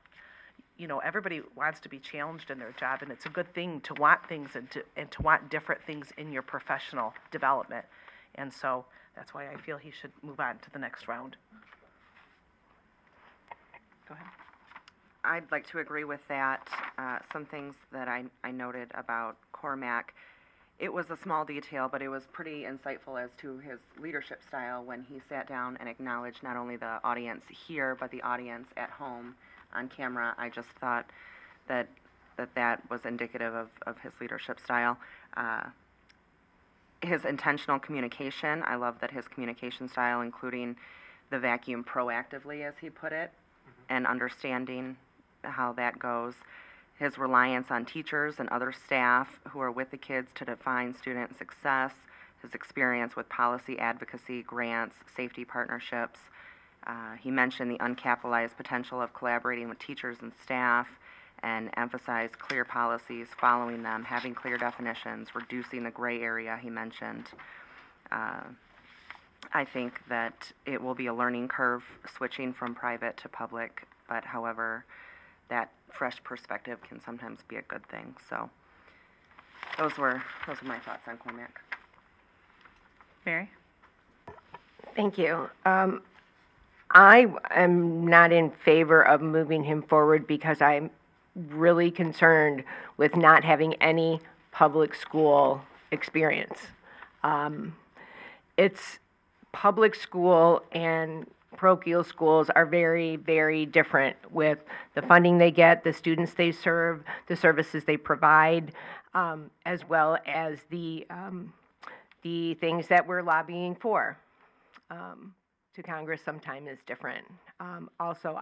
everybody wants to be challenged in their job, and it's a good thing to want things and to want different things in your professional development. And so that's why I feel he should move on to the next round. Go ahead. I'd like to agree with that. Some things that I noted about Cormac, it was a small detail, but it was pretty insightful as to his leadership style when he sat down and acknowledged not only the audience here, but the audience at home on camera. I just thought that was indicative of his leadership style. His intentional communication, I love that his communication style, including the vacuum proactively, as he put it, and understanding how that goes. His reliance on teachers and other staff who are with the kids to define student success, his experience with policy advocacy, grants, safety partnerships. He mentioned the uncapitalized potential of collaborating with teachers and staff, and emphasized clear policies, following them, having clear definitions, reducing the gray area he mentioned. I think that it will be a learning curve switching from private to public, but however, that fresh perspective can sometimes be a good thing. So those were my thoughts on Cormac. Mary? Thank you. I am not in favor of moving him forward because I'm really concerned with not having any public school experience. It's public school and parochial schools are very, very different with the funding they get, the students they serve, the services they provide, as well as the things that we're lobbying for to Congress sometimes is different. Also,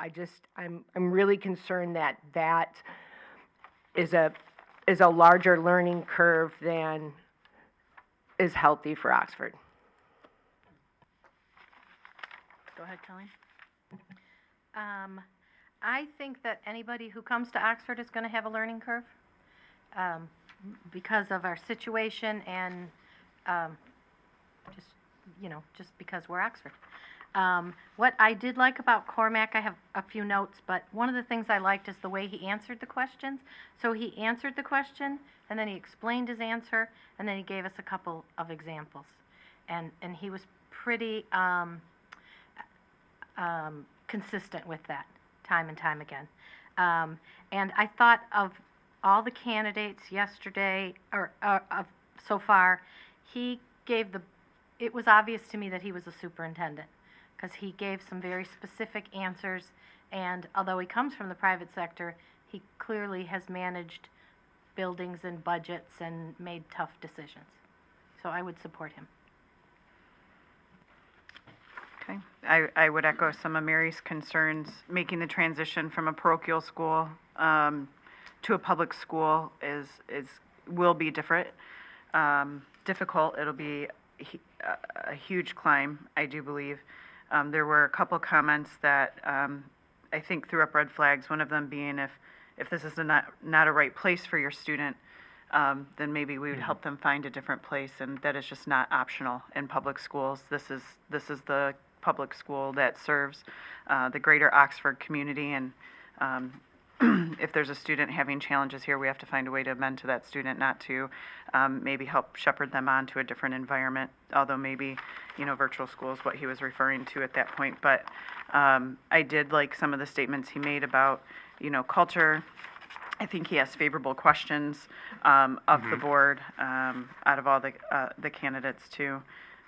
I'm really concerned that is a larger learning curve than is healthy for Oxford. Go ahead, Colleen. I think that anybody who comes to Oxford is going to have a learning curve because of our situation and just because we're Oxford. What I did like about Cormac, I have a few notes, but one of the things I liked is the way he answered the questions. So he answered the question, and then he explained his answer, and then he gave us a couple of examples. And he was pretty consistent with that time and time again. And I thought of all the candidates yesterday, or so far, it was obvious to me that he was a superintendent, because he gave some very specific answers, and although he comes from the private sector, he clearly has managed buildings and budgets and made tough decisions. So I would support him. Okay. I would echo some of Mary's concerns. Making the transition from a parochial school to a public school will be different, difficult. It'll be a huge climb, I do believe. There were a couple comments that I think threw up red flags. One of them being if this is not a right place for your student, then maybe we would help them find a different place, and that is just not optional in public schools. This is the public school that serves the greater Oxford community, and if there's a student having challenges here, we have to find a way to amend to that student, not to maybe help shepherd them on to a different environment, although maybe, virtual school is what he was referring to at that point. But I did like some of the statements he made about, culture. I think he has favorable questions of the board out of all the candidates too.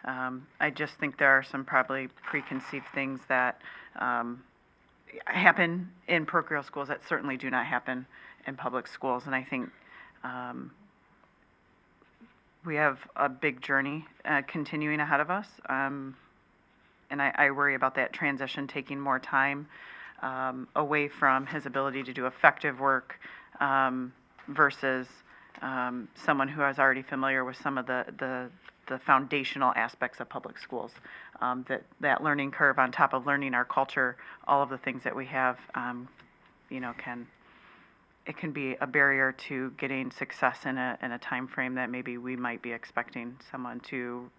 I just think there are some probably preconceived things that happen in parochial schools that certainly do not happen in public schools. And I think we have a big journey continuing ahead of us. And I worry about that transition taking more time away from his ability to do effective work versus someone who is already familiar with some of the foundational aspects of public schools. That learning curve on top of learning our culture, all of the things that we have, can be a barrier to getting success in a time frame that maybe we might be expecting someone to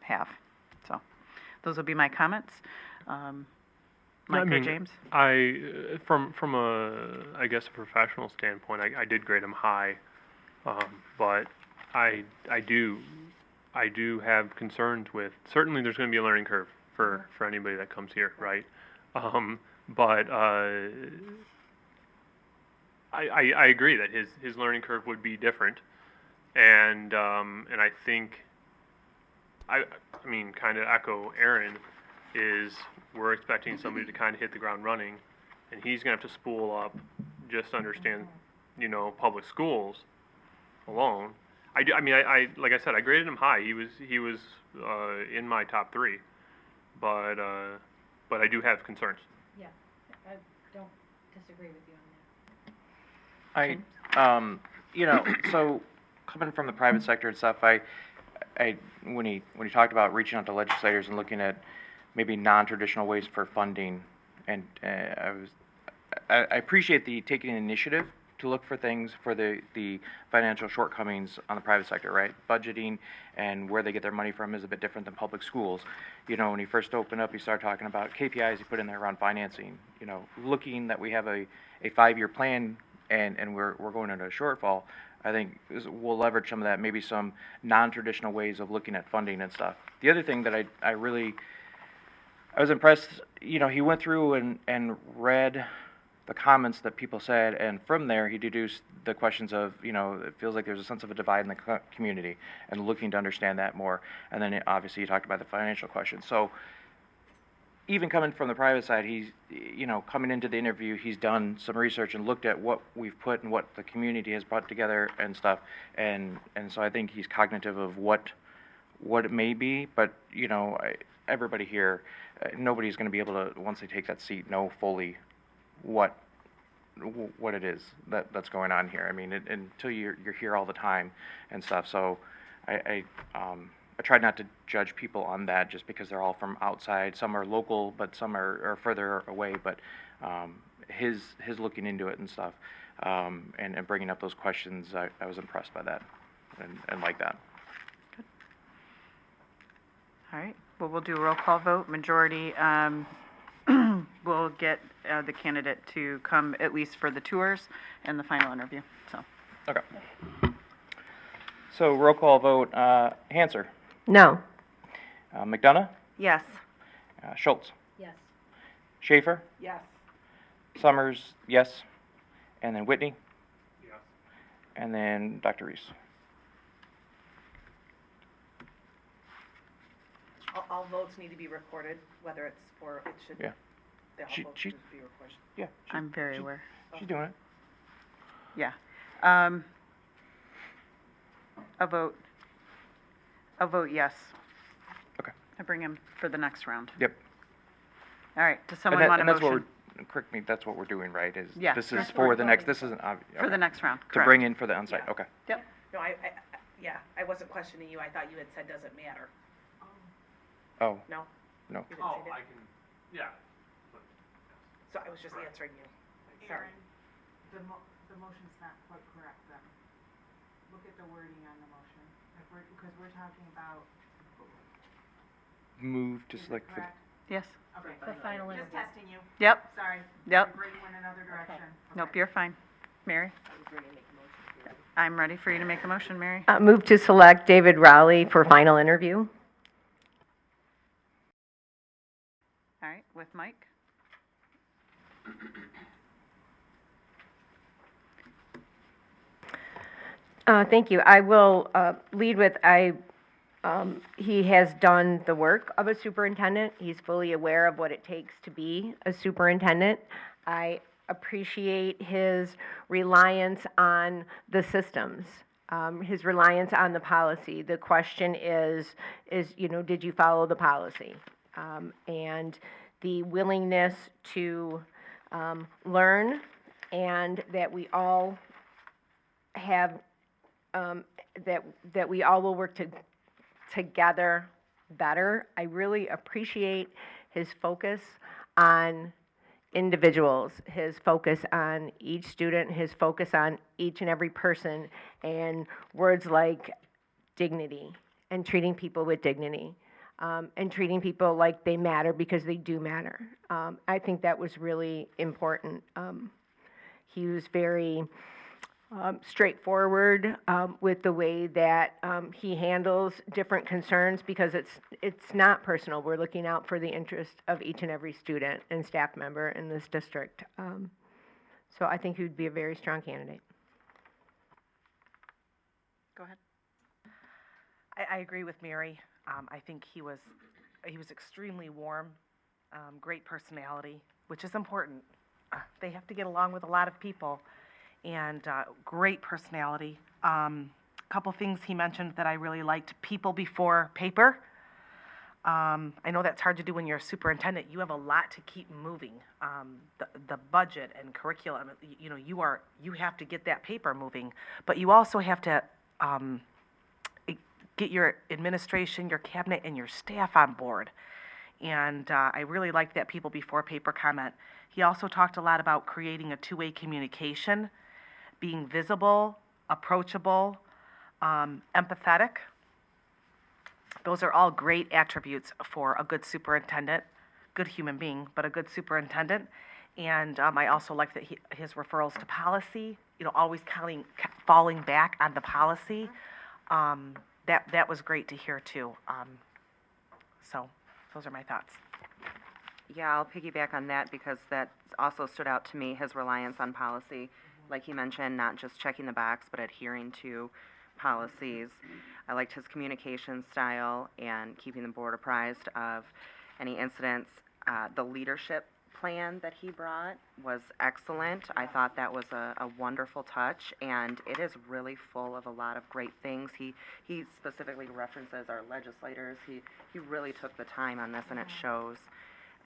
have. So, those will be my comments. Mike or James? From I guess, a professional standpoint, I did grade him high, but I do have concerns with, certainly there's going to be a learning curve for anybody that comes here, right? But I agree that his learning curve would be different, and I think, I mean, kind of echo Aaron, is we're expecting somebody to kind of hit the ground running, and he's going to have to spool up, just understand, public schools alone. I like I said, I graded him high. He was in my top 3, but I do have concerns. Yeah, I don't disagree with you on that. So coming from the private sector and stuff, when he talked about reaching out to legislators and looking at maybe non-traditional ways for funding, and I appreciate the taking an initiative to look for things for the financial shortcomings on the private sector, right? Budgeting and where they get their money from is a bit different than public schools. When he first opened up, he started talking about KPIs he put in there around financing. Looking that we have a 5-year plan and we're going into a shortfall. I think we'll leverage some of that, maybe some non-traditional ways of looking at funding and stuff. The other thing that I was impressed, he went through and read the comments that people said, and from there he deduced the questions of, it feels like there's a sense of a divide in the community, and looking to understand that more. And then obviously you talked about the financial questions. So even coming from the private side, he's, coming into the interview, he's done some research and looked at what we've put and what the community has brought together and stuff. And so I think he's cognitive of what it may be, but, everybody here, nobody's going to be able to, once they take that seat, know fully what it is that's going on here. I mean, until you're here all the time and stuff. So I tried not to judge people on that just because they're all from outside. Some are local, but some are further away. But his looking into it and stuff, and bringing up those questions, I was impressed by that and like that. Good. All right. Well, we'll do a roll call vote. Majority will get the candidate to come at least for the tours and the final interview. So. Okay. So roll call vote. Hanser. No. McDonough. Yes. Schultz. Yes. Schaefer. Yes. Summers. Yes. And then Whitney. Yes. And then Dr. Reese. All votes need to be recorded, whether it's for, it should, Yeah. the all She- votes she- should be recorded. Yeah. I'm very aware. She's doing it. Yeah. A vote yes. Okay. I bring him for the next round. Yep. All right. Does And, someone want a that's motion? correct me, that's what we're doing, right? Yeah. This is That's for what the we're next, voting this isn't For the next round, to correct. bring in for the onsite, Yeah. okay. Yep. No, I wasn't questioning you, I thought you had said doesn't matter. Oh, No? no. You didn't say that? can, yeah. So I was just answering you. Sorry. The motion's not quite correct then. Look at the wording on the motion. Because we're talking about, Move to is it select for, correct? Yes. Okay. For final Just interview. testing you. Yep. Sorry. Yep. Bring you in another direction. Nope, you're fine. Mary? I'm ready for you to make a motion, Mary. Move to select David Rowley for final interview. All right, with Mike? Thank you. I will lead with, he has done the work of a superintendent. He's fully aware of what it takes to be a superintendent. I appreciate his reliance on the systems, his reliance on the policy. The question is, did you follow the policy? And the willingness to learn, and that we all have that we all will work together better. I really appreciate his focus on individuals, his focus on each student, his focus on each and every person, and words like dignity and treating people with dignity, and treating people like they matter because they do matter. I think that was really important. He was very straightforward with the way that he handles different concerns, because it's not personal. We're looking out for the interest of each and every student and staff member in this district. So I think he would be a very strong candidate. Go ahead. I agree with Mary. I think he was extremely warm, great personality, which is important. They have to get along with a lot of people, and great personality. Couple things he mentioned that I really liked: people before paper. I know that's hard to do when you're a superintendent. You have a lot to keep moving. The budget and curriculum, you have to get that paper moving, but you also have to get your administration, your cabinet, and your staff on board. And I really liked that people before paper comment. He also talked a lot about creating a two-way communication, being visible, approachable, empathetic. Those are all great attributes for a good superintendent, good human being, but a good superintendent. And I also like that his referrals to policy, always falling back on the policy. That was great to hear too. So those are my thoughts. Yeah, I'll piggyback on that because that also stood out to me, his reliance on policy. Like he mentioned, not just checking the box, but adhering to policies. I liked his communication style and keeping the board apprised of any incidents. The leadership plan that he brought was excellent. I thought that was a wonderful touch, and it is really full of a lot of great things. He specifically references our legislators. He really took the time on this, and it shows.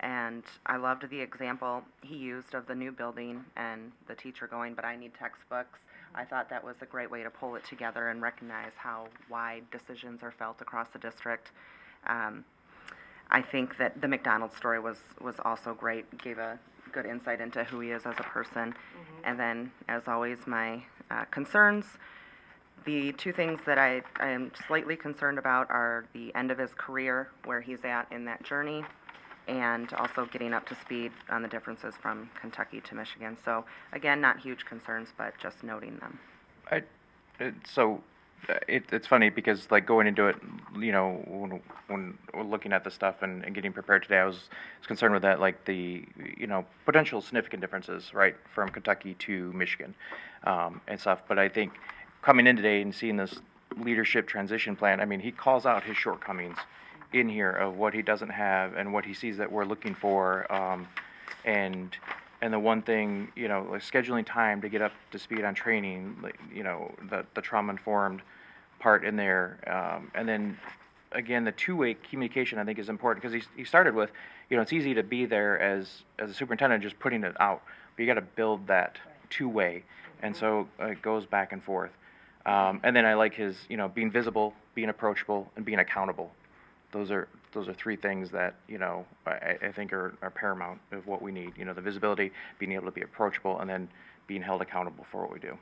And I loved the example he used of the new building and the teacher going, but I need textbooks. I thought that was a great way to pull it together and recognize how wide decisions are felt across the district. I think that the McDonald's story was also great, gave a good insight into who he is as a person. And then, as always, my concerns. The two things that I am slightly concerned about are the end of his career, where he's at in that journey, and also getting up to speed on the differences from Kentucky to Michigan. So again, not huge concerns, but just noting them. It's funny because like going into it, when we're looking at the stuff and getting prepared today, I was concerned with that, like the potential significant differences, right, from Kentucky to Michigan, and stuff. But I think coming in today and seeing this leadership transition plan, I mean, he calls out his shortcomings in here of what he doesn't have and what he sees that we're looking for, and the one thing, like scheduling time to get up to speed on training, like, the trauma-informed part in there, and then again the two-way communication I think is important, because he started with, it's easy to be there as a superintendent just putting it out, but you got to build that two-way, and so it goes back and forth, and then I like his being visible, being approachable, and being accountable. Those are three things that I think are paramount of what we need. The visibility, being able to be approachable, and then being held accountable for what we do.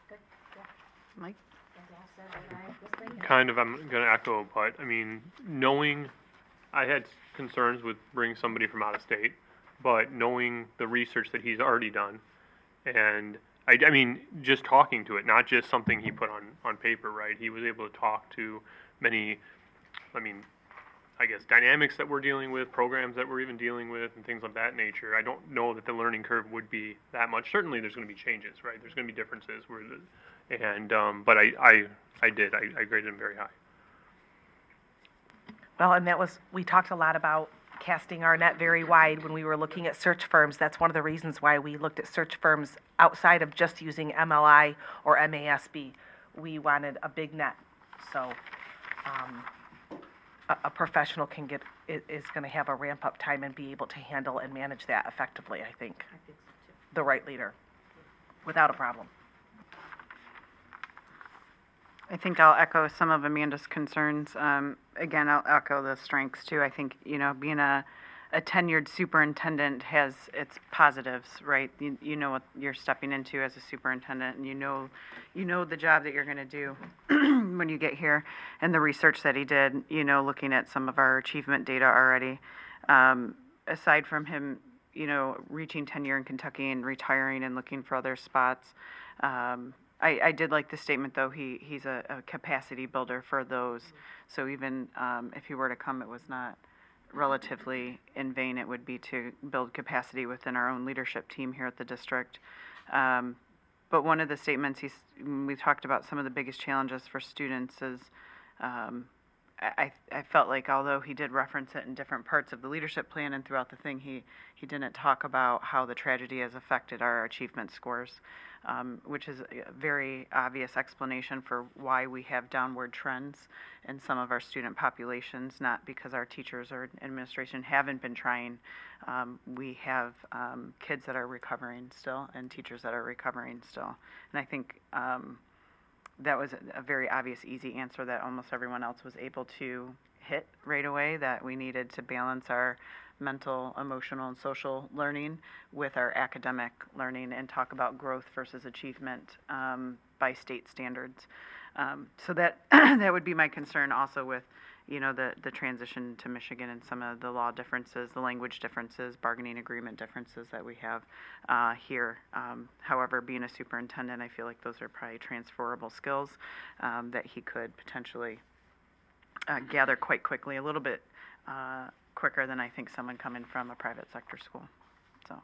Good, yeah. said what I was thinking. kind of, I'm gonna echo, but, I mean, knowing, I had concerns with bringing somebody from out of state, but knowing the research that he's already done, and I mean, just talking to it, not just something he put on paper, right? He was able to talk to many, I mean, I guess, dynamics that we're dealing with, programs that we're even dealing with, and things of that nature. I don't know that the learning curve would be that much. Certainly, there's going to be changes, right? There's going to be differences, but I graded him very high. Well, and we talked a lot about casting our net very wide when we were looking at search firms. That's one of the reasons why we looked at search firms outside of just using MLI or MASB. We wanted a big net, so a professional is going to have a ramp-up time and be able to handle and manage that effectively, I think. I think so too. The right leader, without a problem. I think I'll echo some of Amanda's concerns. Again, I'll echo the strengths too. I think, being a tenured superintendent has its positives, right? You know what you're stepping into as a superintendent, and you know the job that you're going to do when you get here. And the research that he did, looking at some of our achievement data already. Aside from him, reaching tenure in Kentucky and retiring and looking for other spots, I did like the statement, though. He's a capacity builder for those. So even if he were to come, it was not relatively in vain. It would be to build capacity within our own leadership team here at the district. But one of the statements we talked about some of the biggest challenges for students is I felt like, although he did reference it in different parts of the leadership plan and throughout the thing, he didn't talk about how the tragedy has affected our achievement scores, which is a very obvious explanation for why we have downward trends in some of our student populations, not because our teachers or administration haven't been trying. We have kids that are recovering still and teachers that are recovering still. And I think that was a very obvious, easy answer that almost everyone else was able to hit right away, that we needed to balance our mental, emotional, and social learning with our academic learning and talk about growth versus achievement by state standards. So that that would be my concern also with, the transition to Michigan and some of the law differences, the language differences, bargaining agreement differences that we have here. However, being a superintendent, I feel like those are probably transferable skills that he could potentially gather quite quickly, a little bit quicker than I think someone coming from a private sector school. So,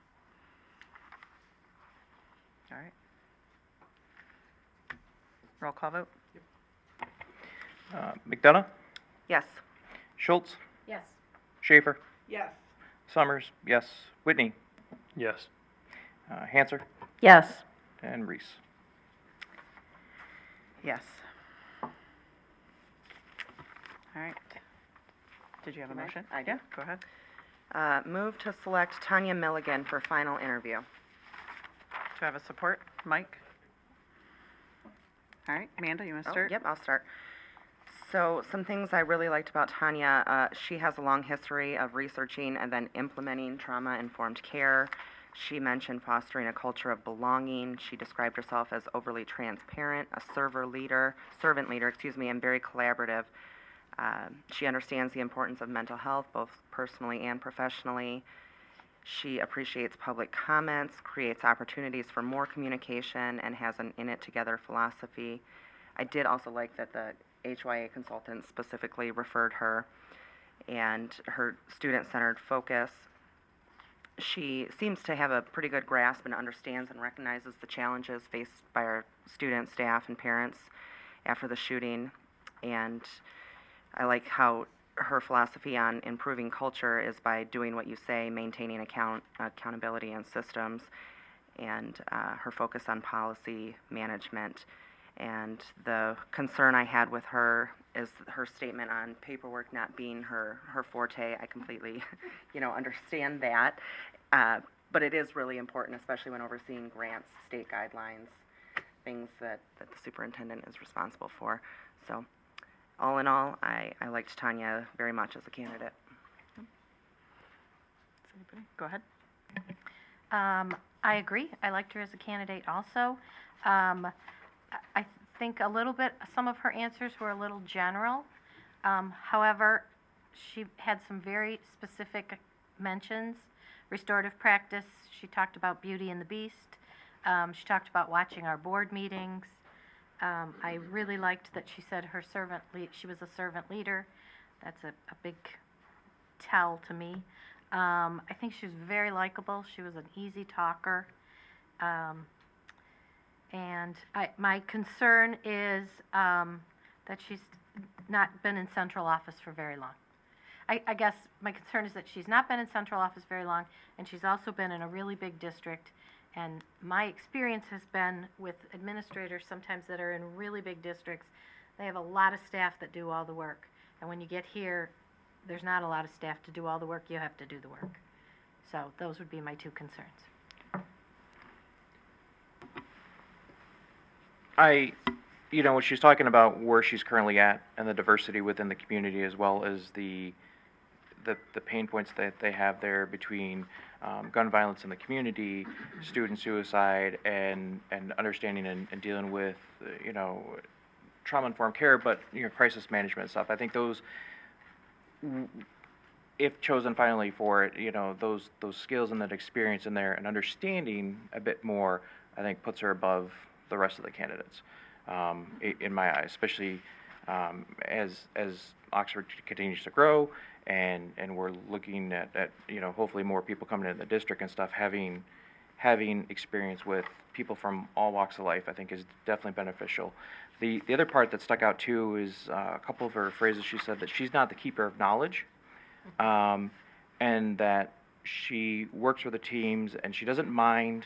all right. Roll call vote. McDonough, Yes. Schultz, Yes. Schaefer, Yes. Summers, yes. Whitney, Yes. Hanser, Yes. and Reese. Yes. All right. Did you have a Can I? motion? I do. Yeah, go ahead. Move to select Tanya Milligan for final interview. Do I have a support? Mike? All right, Amanda, you want to Oh, start? yep, I'll start. So some things I really liked about Tanya, she has a long history of researching and then implementing trauma-informed care. She mentioned fostering a culture of belonging. She described herself as overly transparent, a servant leader, and very collaborative. She understands the importance of mental health, both personally and professionally. She appreciates public comments, creates opportunities for more communication, and has an in-it-together philosophy. I did also like that the HYA consultant specifically referred her, and her student-centered focus. She seems to have a pretty good grasp and understands and recognizes the challenges faced by our students, staff, and parents after the shooting. And I like how her philosophy on improving culture is by doing what you say, maintaining accountability and systems, and her focus on policy management. And the concern I had with her is her statement on paperwork not being her forte. I completely, understand that. But it is really important, especially when overseeing grants, state guidelines, things that the superintendent is responsible for. So all in all, I liked Tanya very much as a candidate. Anybody? Go ahead. I agree. I liked her as a candidate also. I think a little bit, some of her answers were a little general. However, she had some very specific mentions. Restorative practice, she talked about Beauty and the Beast. She talked about watching our board meetings. I really liked that she said she was a servant leader. That's a big tell to me. I think she was very likable. She was an easy talker. And my concern is that she's not been in central office for very long. I guess my concern is that she's not been in central office very long, and she's also been in a really big district. And my experience has been with administrators sometimes that are in really big districts, they have a lot of staff that do all the work. And when you get here, there's not a lot of staff to do all the work, you have to do the work. So those would be my two concerns. When she's talking about where she's currently at and the diversity within the community, as well as the pain points that they have there between gun violence in the community, student suicide, and understanding and dealing with, trauma-informed care, but, crisis management stuff. I think those, if chosen finally for it, those skills and that experience in there and understanding a bit more, I think puts her above the rest of the candidates, in my eyes, especially as Oxford continues to grow, and we're looking at hopefully more people coming into the district and stuff, having experience with people from all walks of life, I think is definitely beneficial. The other part that stuck out too is a couple of her phrases. She said that she's not the keeper of knowledge, and that she works with the teams and she doesn't mind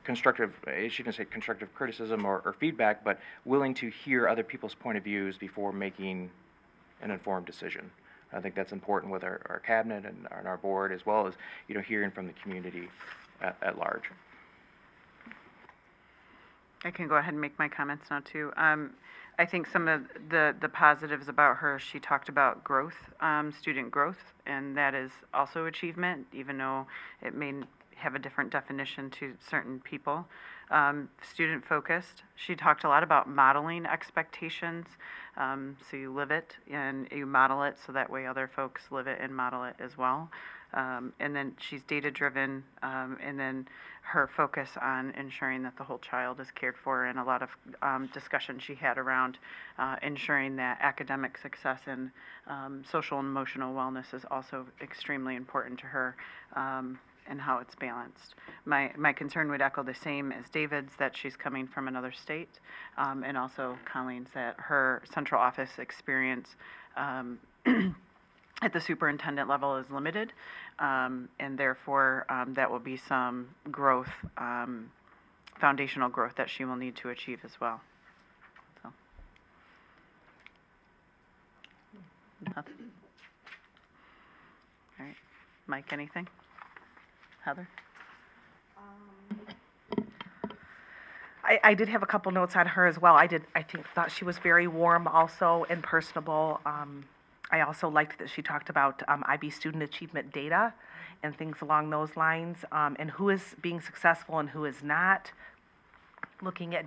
constructive, she didn't say constructive criticism or feedback, but willing to hear other people's point of views before making an informed decision. I think that's important with our cabinet and our board, as well as, hearing from the community at large. I can go ahead and make my comments now, too. I think some of the positives about her, she talked about growth, student growth, and that is also achievement, even though it may have a different definition to certain people. Student focused. She talked a lot about modeling expectations. So you live it and you model it, so that way other folks live it and model it as well. And then she's data driven, and then her focus on ensuring that the whole child is cared for, and a lot of discussion she had around ensuring that academic success and social and emotional wellness is also extremely important to her, and how it's balanced. My concern would echo the same as David's, that she's coming from another state, and also Colleen's, that her central office experience at the superintendent level is limited, and therefore that will be some growth, foundational growth that she will need to achieve as well. So. Nothing. All right, Mike, anything? Heather? I did have a couple notes on her as well. I thought she was very warm also and personable. I also liked that she talked about IB student achievement data and things along those lines, and who is being successful and who is not, looking at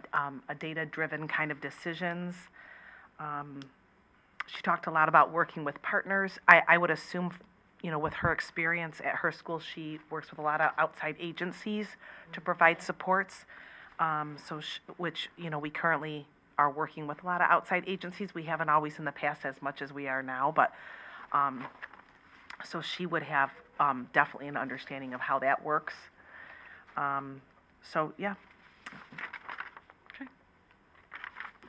a data-driven kind of decisions. She talked a lot about working with partners. I would assume, with her experience at her school, she works with a lot of outside agencies to provide supports. Which we currently are working with a lot of outside agencies. We haven't always in the past as much as we are now, but so she would have definitely an understanding of how that works. So yeah. Okay.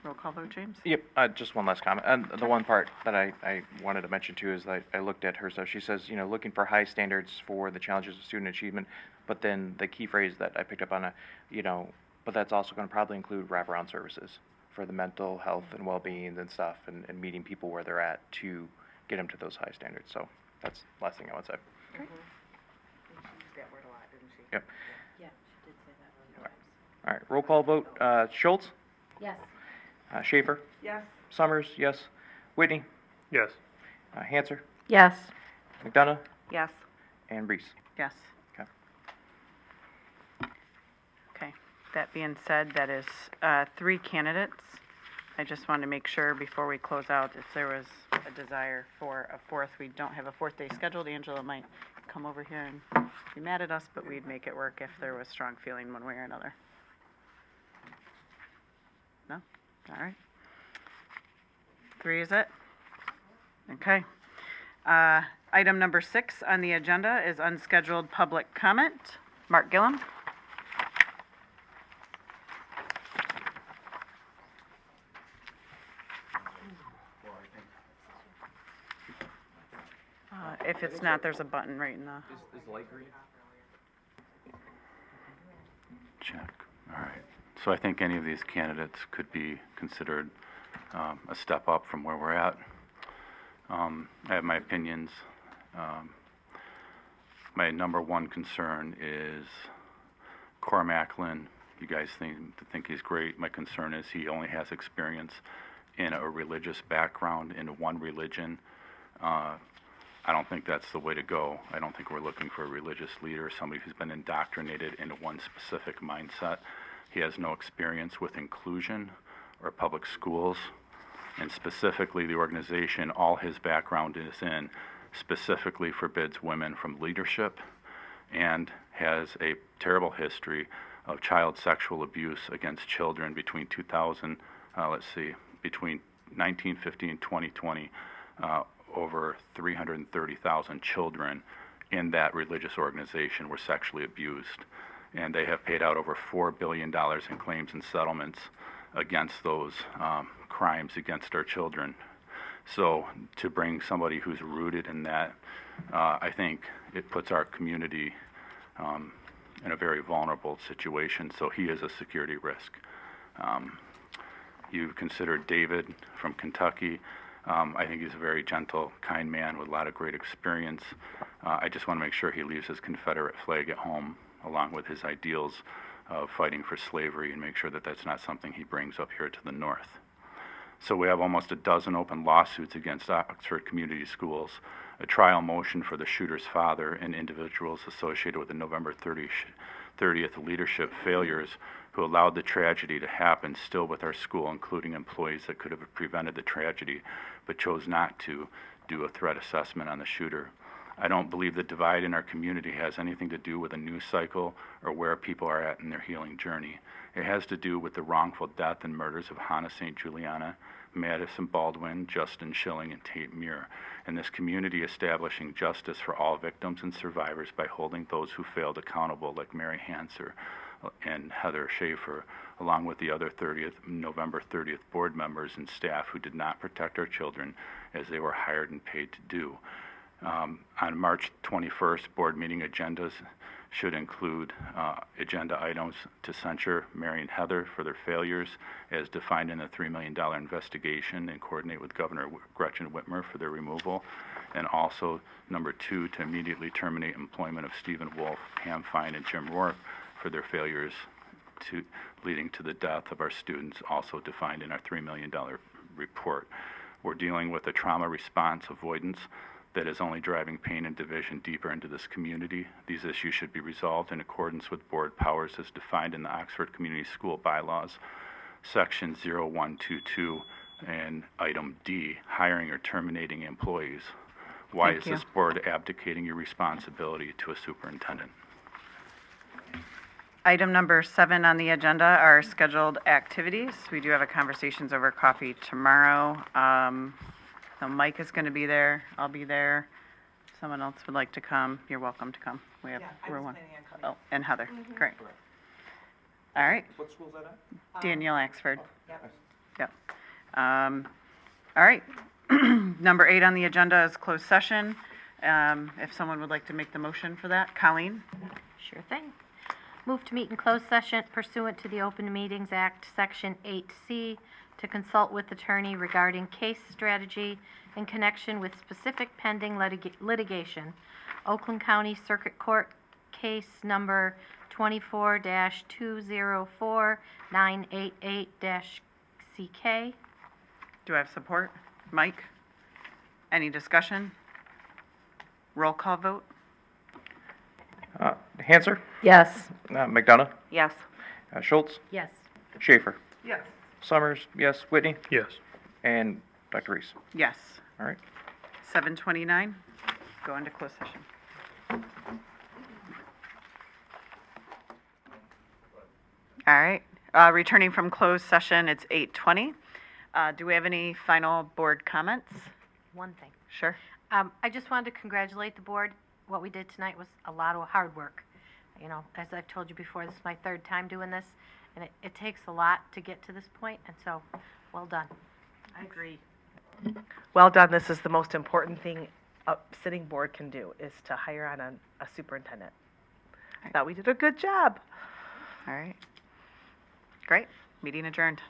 Roll call vote, James? Yep, just one last comment. And the one part that I wanted to mention too is that I looked at her, so she says, looking for high standards for the challenges of student achievement, but then the key phrase that I picked up on, but that's also going to probably include wraparound services for the mental health and well-being and stuff, and meeting people where they're at to get them to those high standards. So that's the last thing I want to say. Okay. She used that word a lot, didn't she? Yep. Yeah, she did say that. All right, roll call vote. Schultz? Yes. Schaefer? Yes. Summers? Yes. Whitney? Yes. Hanser? Yes. McDonough? Yes. And Reese? Yes. Okay. Okay. That being said, that is 3 candidates. I just wanted to make sure before we close out if there was a desire for a fourth. We don't have a fourth day scheduled. Angela might come over here and be mad at us, but we'd make it work if there was strong feeling one way or another. No? All right. 3 is it? Okay. Item number 6 on the agenda is unscheduled public comment. Mark Gillum. If it's not, there's a button right in the. Is light green? Check. All right. So I think any of these candidates could be considered a step up from where we're at. I have my opinions. My number one concern is Cormac Lynn. You guys think he's great. My concern is he only has experience in a religious background, in one religion. I don't think that's the way to go. I don't think we're looking for a religious leader, somebody who's been indoctrinated into one specific mindset. He has no experience with inclusion or public schools, and specifically the organization all his background is in specifically forbids women from leadership and has a terrible history of child sexual abuse against children between between 1950 and 2020. Over 330,000 children in that religious organization were sexually abused. And they have paid out over $4 billion in claims and settlements against those crimes against our children. So to bring somebody who's rooted in that, I think it puts our community in a very vulnerable situation. So he is a security risk. You considered David from Kentucky. I think he's a very gentle, kind man with a lot of great experience. I just want to make sure he leaves his Confederate flag at home, along with his ideals of fighting for slavery, and make sure that that's not something he brings up here to the north. So we have almost a dozen open lawsuits against Oxford Community Schools, a trial motion for the shooter's father and individuals associated with the November 30th leadership failures who allowed the tragedy to happen still with our school, including employees that could have prevented the tragedy, but chose not to do a threat assessment on the shooter. I don't believe the divide in our community has anything to do with a news cycle or where people are at in their healing journey. It has to do with the wrongful death and murders of Hannah St. Juliana, Madison Baldwin, Justin Schilling, and Tate Muir, and this community establishing justice for all victims and survivors by holding those who failed accountable, like Mary Hanser and Heather Schaefer, along with the other November 30th board members and staff who did not protect our children as they were hired and paid to do. On March 21st, board meeting agendas should include agenda items to censure Mary and Heather for their failures as defined in the $3 million investigation and coordinate with Governor Gretchen Whitmer for their removal. And also, number 2, to immediately terminate employment of Stephen Wolf, Pam Fine, and Jim Rourke for their failures leading to the death of our students, also defined in our $3 million report. We're dealing with a trauma response avoidance that is only driving pain and division deeper into this community. These issues should be resolved in accordance with board powers as defined in the Oxford Community School Bylaws, Section 0122, and Item D, hiring or terminating employees. Why is this board abdicating your responsibility to a superintendent? Item number 7 on the agenda are scheduled activities. We do have a conversations over coffee tomorrow. So Mike is going to be there. I'll be there. If someone else would like to come, you're welcome to come. We have one. Oh, and Heather. Great. All right. What school's that at? Daniel Axford. Yep. All right. Number 8 on the agenda is closed session. If someone would like to make the motion for that, Colleen. Sure thing. Move to meet in closed session pursuant to the Open Meetings Act, Section 8C, to consult with attorney regarding case strategy in connection with specific pending litigation. Oakland County Circuit Court case number 24-204988-CK. Do I have support? Mike? Any discussion? Roll call vote? Hanser, Yes. McDonough, Yes. Schultz, Yes. Schaefer, Yes. Summers, yes, Whitney, Yes. and Dr. Reese. Yes. All right. 7:29, go into closed session. All right, returning from closed session, it's 8:20. Do we have any final board comments? One thing. Sure. I just wanted to congratulate the board. What we did tonight was a lot of hard work. You know, as I've told you before, this is my third time doing this, and it takes a lot to get to this point, and so, well done. I agree. Well done. This is the most important thing a sitting board can do, is to hire on a superintendent. I thought we did a good job. All right. Great, meeting adjourned.